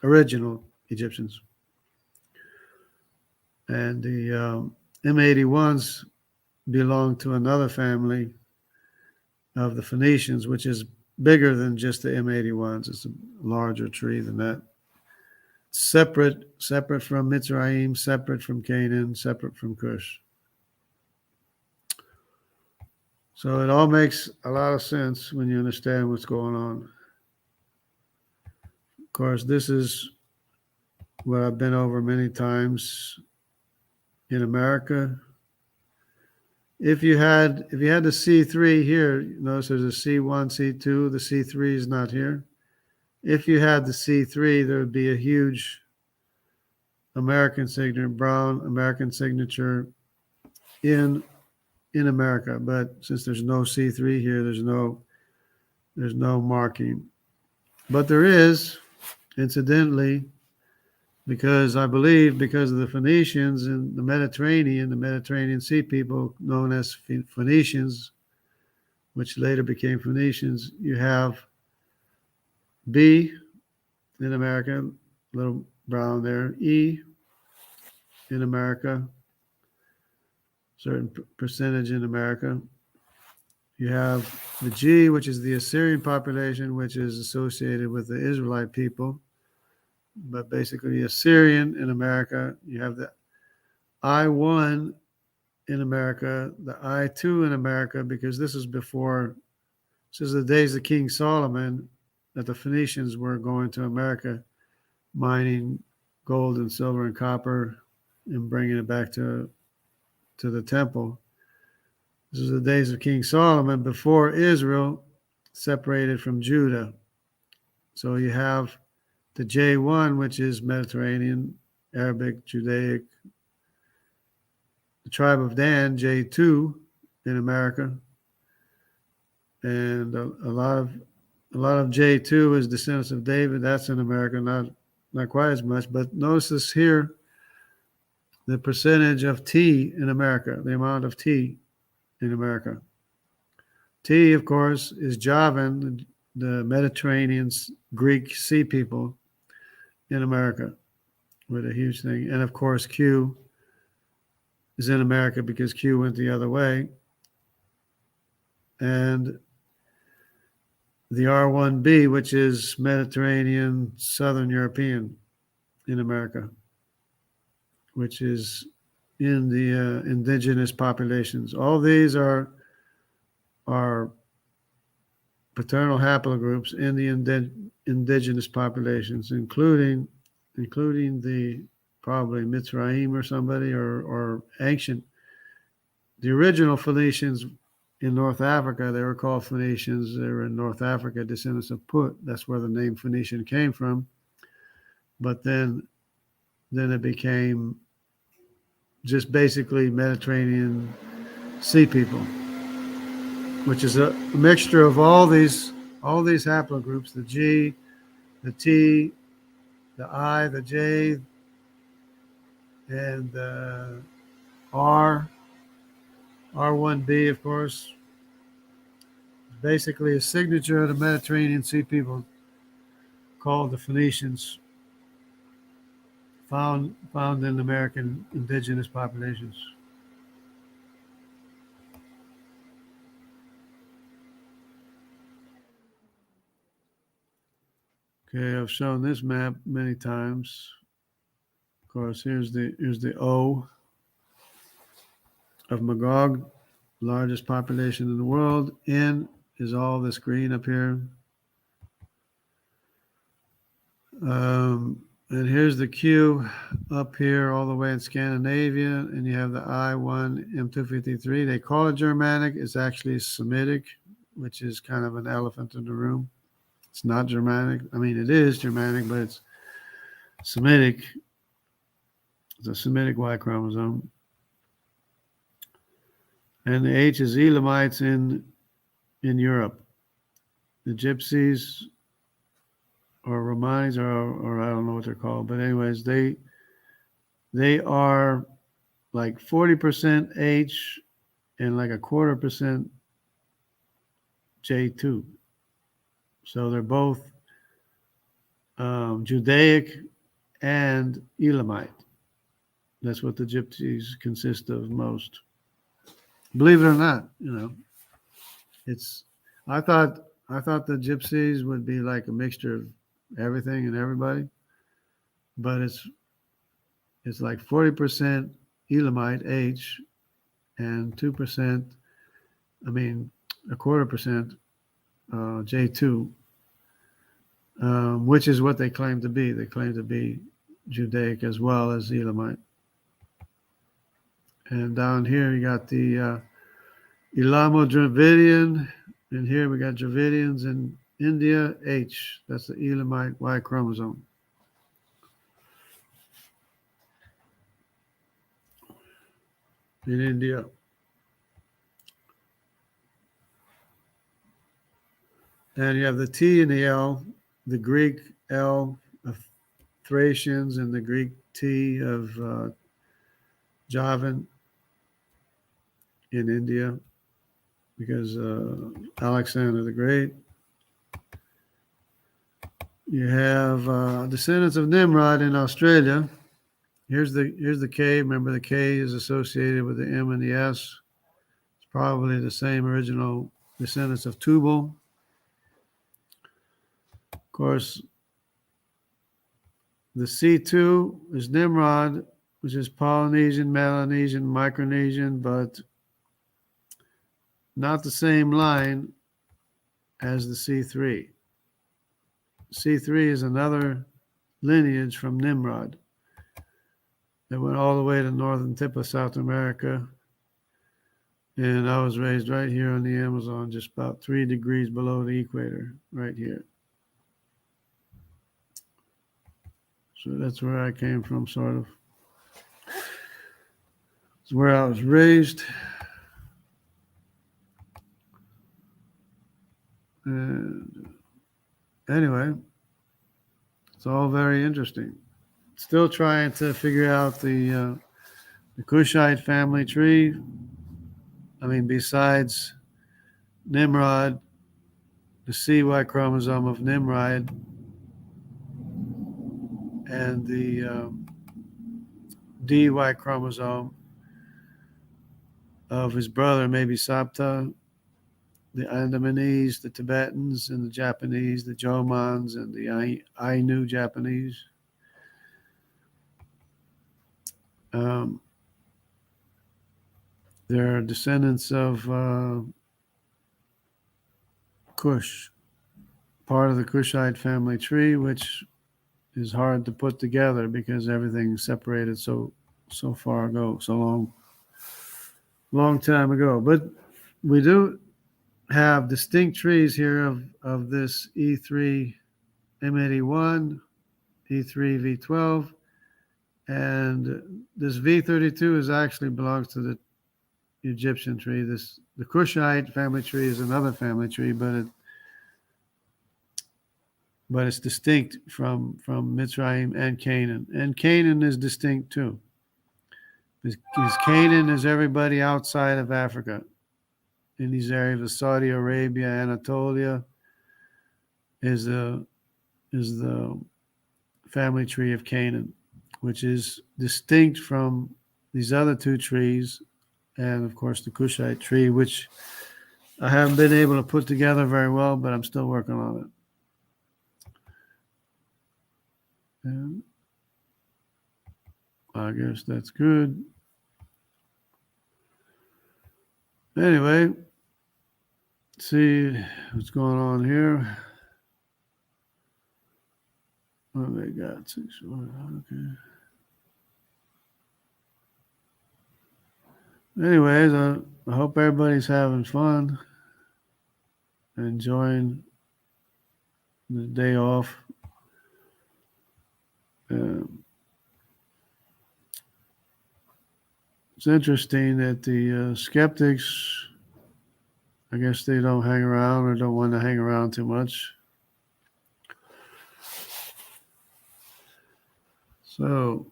original Egyptians. And the M81s belong to another family of the Phoenicians, which is bigger than just the M81s. It's a larger tree than that. Separate from Mitzrayim, separate from Canaan, separate from Cush. So it all makes a lot of sense when you understand what's going on. Of course, this is what I've been over many times in America. If you had the C3 here, notice there's a C1, C2, the C3 is not here. If you had the C3, there would be a huge American signature, brown American signature in America. But since there's no C3 here, there's no marking. But there is, incidentally, because of the Phoenicians in the Mediterranean Sea people known as Phoenicians, which later became Phoenicians, you have B in America, little brown there, E in America, certain percentage in America. You have the G, which is the Assyrian population, which is associated with the Israelite people, but basically Assyrian in America. You have the I-1 in America, the I-2 in America, because this is the days of King Solomon that the Phoenicians were going to America, mining gold and silver and copper and bringing it back to the temple. This is the days of King Solomon before Israel separated from Judah. So you have the J1, which is Mediterranean, Arabic, Judaic. The tribe of Dan, J2 in America. And a lot of J2 is descendants of David. That's in America, not quite as much. But notice this here, the percentage of T in America, the amount of T in America. T, of course, is Javan, the Mediterranean Greek sea people in America, with a huge thing. And of course, Q is in America because Q went the other way. And the R1B, which is Mediterranean Southern European in America, which is in the indigenous populations. All these are paternal haplogroups in the indigenous populations, including the probably Mitzrayim or somebody or ancient. The original Phoenicians in North Africa, they were called Phoenicians. They were in North Africa, descendants of Put. That's where the name Phoenician came from. But then it became just basically Mediterranean sea people, which is a mixture of all these haplogroups: the G, the T, the I, the J, and the R, R1b, of course. It's basically a signature of the Mediterranean Sea people called the Phoenicians, found in American indigenous populations. Okay, I've shown this map many times. Of course, here's the O of Magog, largest population in the world. N is all this green up here. And here's the Q up here all the way in Scandinavia, and you have the I1 M253. They call it Germanic. It's actually Semitic, which is kind of an elephant in the room. It's not Germanic. I mean, it is Germanic, but it's Semitic. It's a Semitic Y chromosome. And the H is Elamites in Europe. The Gypsies or Romanis, or I don't know what they're called, but anyways, they are like 40% H and like a 1/4% J2. So they're both Judaic and Elamite. That's what the Gypsies consist of most. Believe it or not, it's. I thought the Gypsies would be like a mixture of everything and everybody, but it's like 40% Elamite H and 2%. I mean, a 1/4% J2, which is what they claim to be. They claim to be Judaic as well as Elamite. And down here you got the Elamo-Dravidian, and here we got Dravidians in India, H. That's the Elamite Y chromosome. In India. And you have the T and the L, the Greek L of Thracians and the Greek T of Javan in India, because Alexander the Great. You have descendants of Nimrod in Australia. Here's the K. Remember, the K is associated with the M and the S. It's probably the same original descendants of Tubal. Of course, the C2 is Nimrod, which is Polynesian, Melanesian, Micronesian, but not the same line as the C3. C3 is another lineage from Nimrod that went all the way to the northern tip of South America. And I was raised right here on the Amazon, just about 3 degrees below the equator, right here. So that's where I came from, sort of. It's where I was raised. And anyway, it's all very interesting. Still trying to figure out the Cushite family tree. I mean, besides Nimrod, the CY chromosome of Nimrod, and the DY chromosome of his brother, maybe Sapta, the Andamanese, the Tibetans, and the Japanese, the Jomans, and the Ainu Japanese. They're descendants of Cush, part of the Cushite family tree, which is hard to put together because everything's separated so far ago, so long time ago. But we do have distinct trees here of this E3 M81, E3 V12, and this V32 actually belongs to the Egyptian tree. The Cushite family tree is another family tree, but it's distinct from Mitzrayim and Canaan. And Canaan is distinct too. Because Canaan is everybody outside of Africa. In these areas of Saudi Arabia, Anatolia is the family tree of Canaan, which is distinct from these other two trees, and of course the Cushite tree, which I haven't been able to put together very well, but I'm still working on it. And I guess that's good. Anyway, see what's going on here. What have they got? 6, okay. Anyways, I hope everybody's having fun, enjoying the day off. It's interesting that the skeptics, I guess they don't hang around or don't want to hang around too much. So,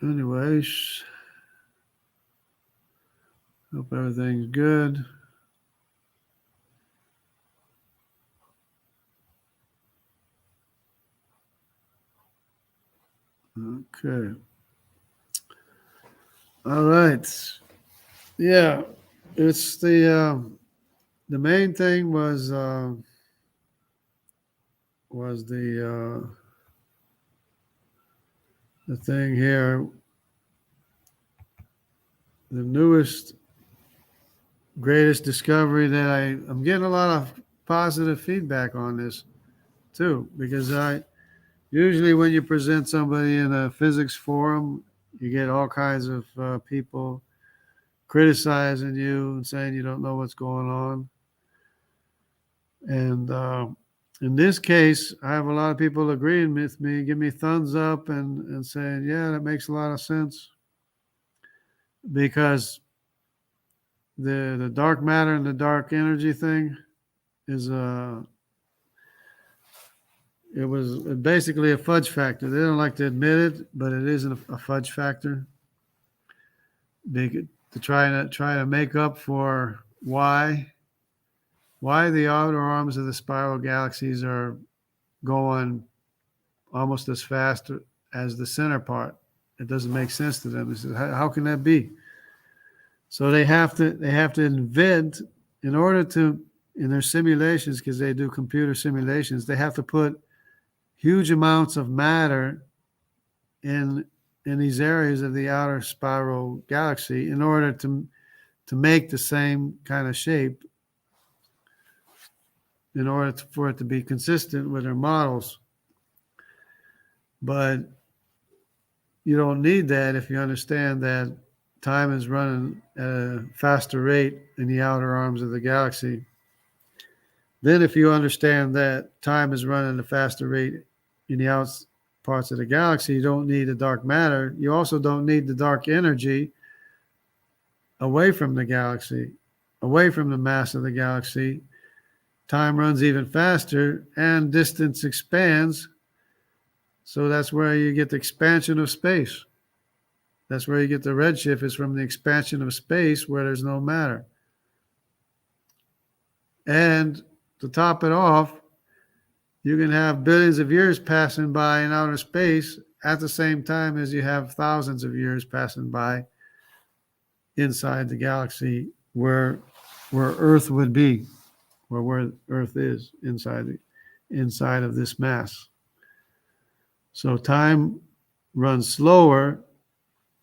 anyways, hope everything's good. Okay. All right. Yeah, it's the main thing was the thing here, the newest, greatest discovery that I'm getting a lot of positive feedback on this too, because usually when you present somebody in a physics forum, you get all kinds of people criticizing you and saying you don't know what's going on. And in this case, I have a lot of people agreeing with me, give me thumbs up and saying, yeah, that makes a lot of sense. Because the dark matter and the dark energy thing is it was basically a fudge factor. They don't like to admit it, but it is a fudge factor. To try to make up for why the outer arms of the spiral galaxies are going almost as fast as the center part. It doesn't make sense to them. They say, how can that be? So they have to invent, in order to, in their simulations, because they do computer simulations, they have to put huge amounts of matter in these areas of the outer spiral galaxy in order to make the same kind of shape, in order for it to be consistent with their models. But you don't need that if you understand that time is running at a faster rate in the outer arms of the galaxy. Then if you understand that time is running at a faster rate in the outer parts of the galaxy, you don't need the dark matter. You also don't need the dark energy away from the galaxy, away from the mass of the galaxy. Time runs even faster and distance expands. So that's where you get the expansion of space. That's where you get the redshift, is from the expansion of space where there's no matter. And to top it off, you can have billions of years passing by in outer space at the same time as you have thousands of years passing by inside the galaxy where Earth would be, where Earth is inside of this mass. So time runs slower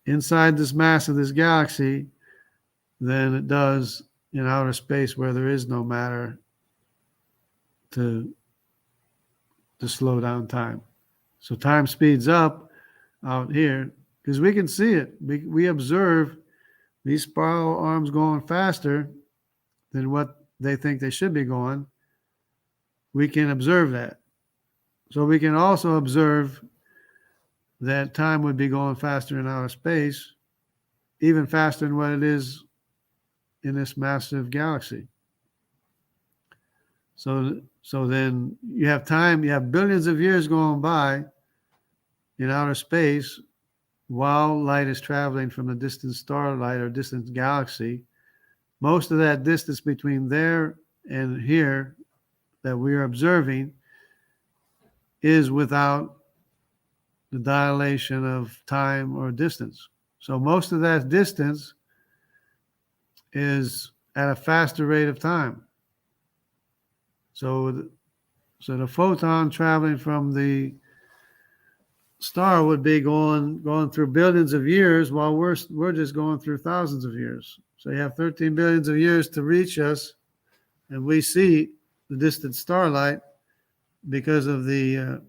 inside this mass of this galaxy than it does in outer space where there is no matter to slow down time. So time speeds up out here because we can see it. We observe these spiral arms going faster than what they think they should be going. We can observe that. So we can also observe that time would be going faster in outer space even faster than what it is in this massive galaxy. So then you have time, you have billions of years going by in outer space while light is traveling from a distant starlight or distant galaxy. Most of that distance between there and here that we are observing is without the dilation of time or distance. So most of that distance is at a faster rate of time. So the photon traveling from the star would be going through billions of years, while we're just going through thousands of years. So you have 13 billions of years to reach us, and we see the distant starlight because of the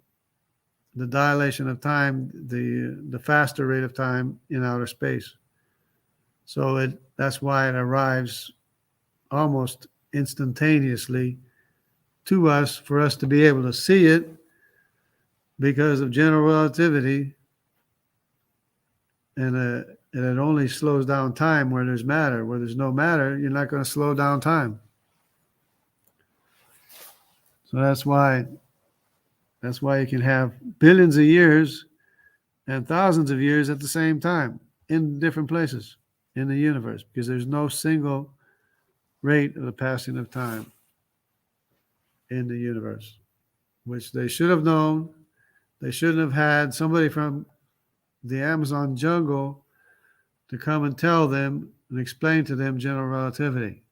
dilation of time, the faster rate of time in outer space. So that's why it arrives almost instantaneously to us for us to be able to see it because of general relativity, and it only slows down time where there's matter. Where there's no matter, you're not going to slow down time. So that's why you can have billions of years and thousands of years at the same time in different places in the universe, because there's no single rate of the passing of time in the universe, which they should have known. They shouldn't have had somebody from the Amazon jungle to come and tell them and explain to them general relativity,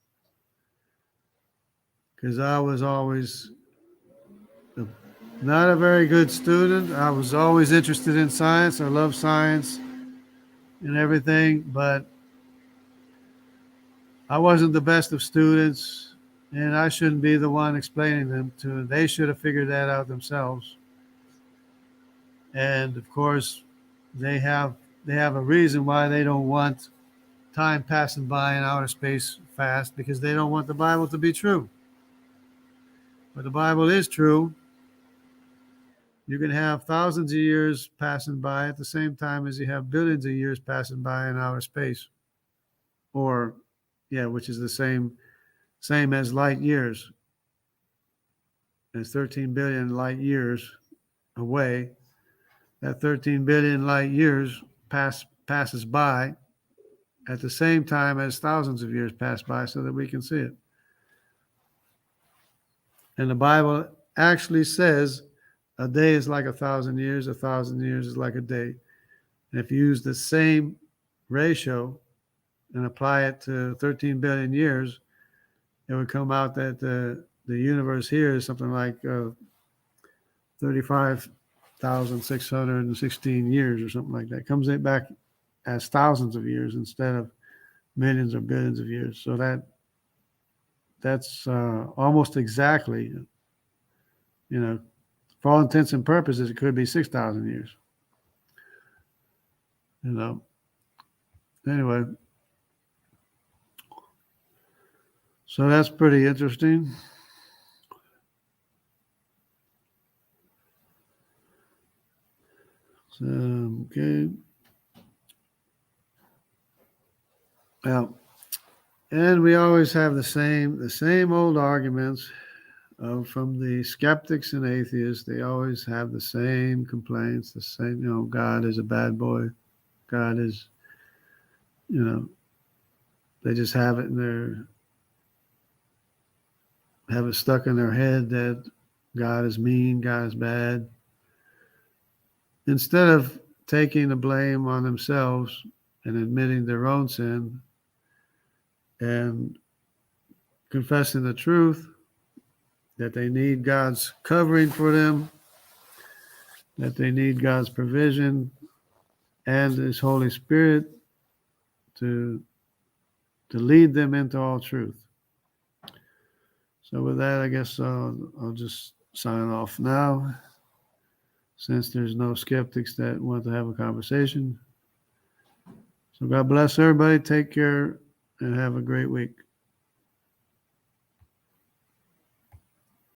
because I was always not a very good student. I was always interested in science. I love science and everything, but I wasn't the best of students, and I shouldn't be the one explaining them to them. They should have figured that out themselves. And of course, they have a reason why they don't want time passing by in outer space fast, because they don't want the Bible to be true. But the Bible is true. You can have thousands of years passing by at the same time as you have billions of years passing by in outer space. Or, which is the same as light years. It's 13 billion light years away. That 13 billion light years passes by at the same time as thousands of years pass by, so that we can see it. And the Bible actually says a day is like 1,000 years, 1,000 years is like a day. And if you use the same ratio and apply it to 13 billion years, it would come out that the universe here is something like 35,616 years or something like that. It comes back as thousands of years instead of millions or billions of years. So that's almost exactly, for all intents and purposes, it could be 6,000 years. Anyway, so that's pretty interesting. So, okay. Well, and we always have the same old arguments from the skeptics and atheists. They always have the same complaints, the same, God is a bad boy. God is, they just have it have it stuck in their head that God is mean, God is bad. Instead of taking the blame on themselves and admitting their own sin and confessing the truth, that they need God's covering for them, that they need God's provision and His Holy Spirit to lead them into all truth. So with that, I guess I'll just sign off now, since there's no skeptics that want to have a conversation. So God bless everybody. Take care and have a great week.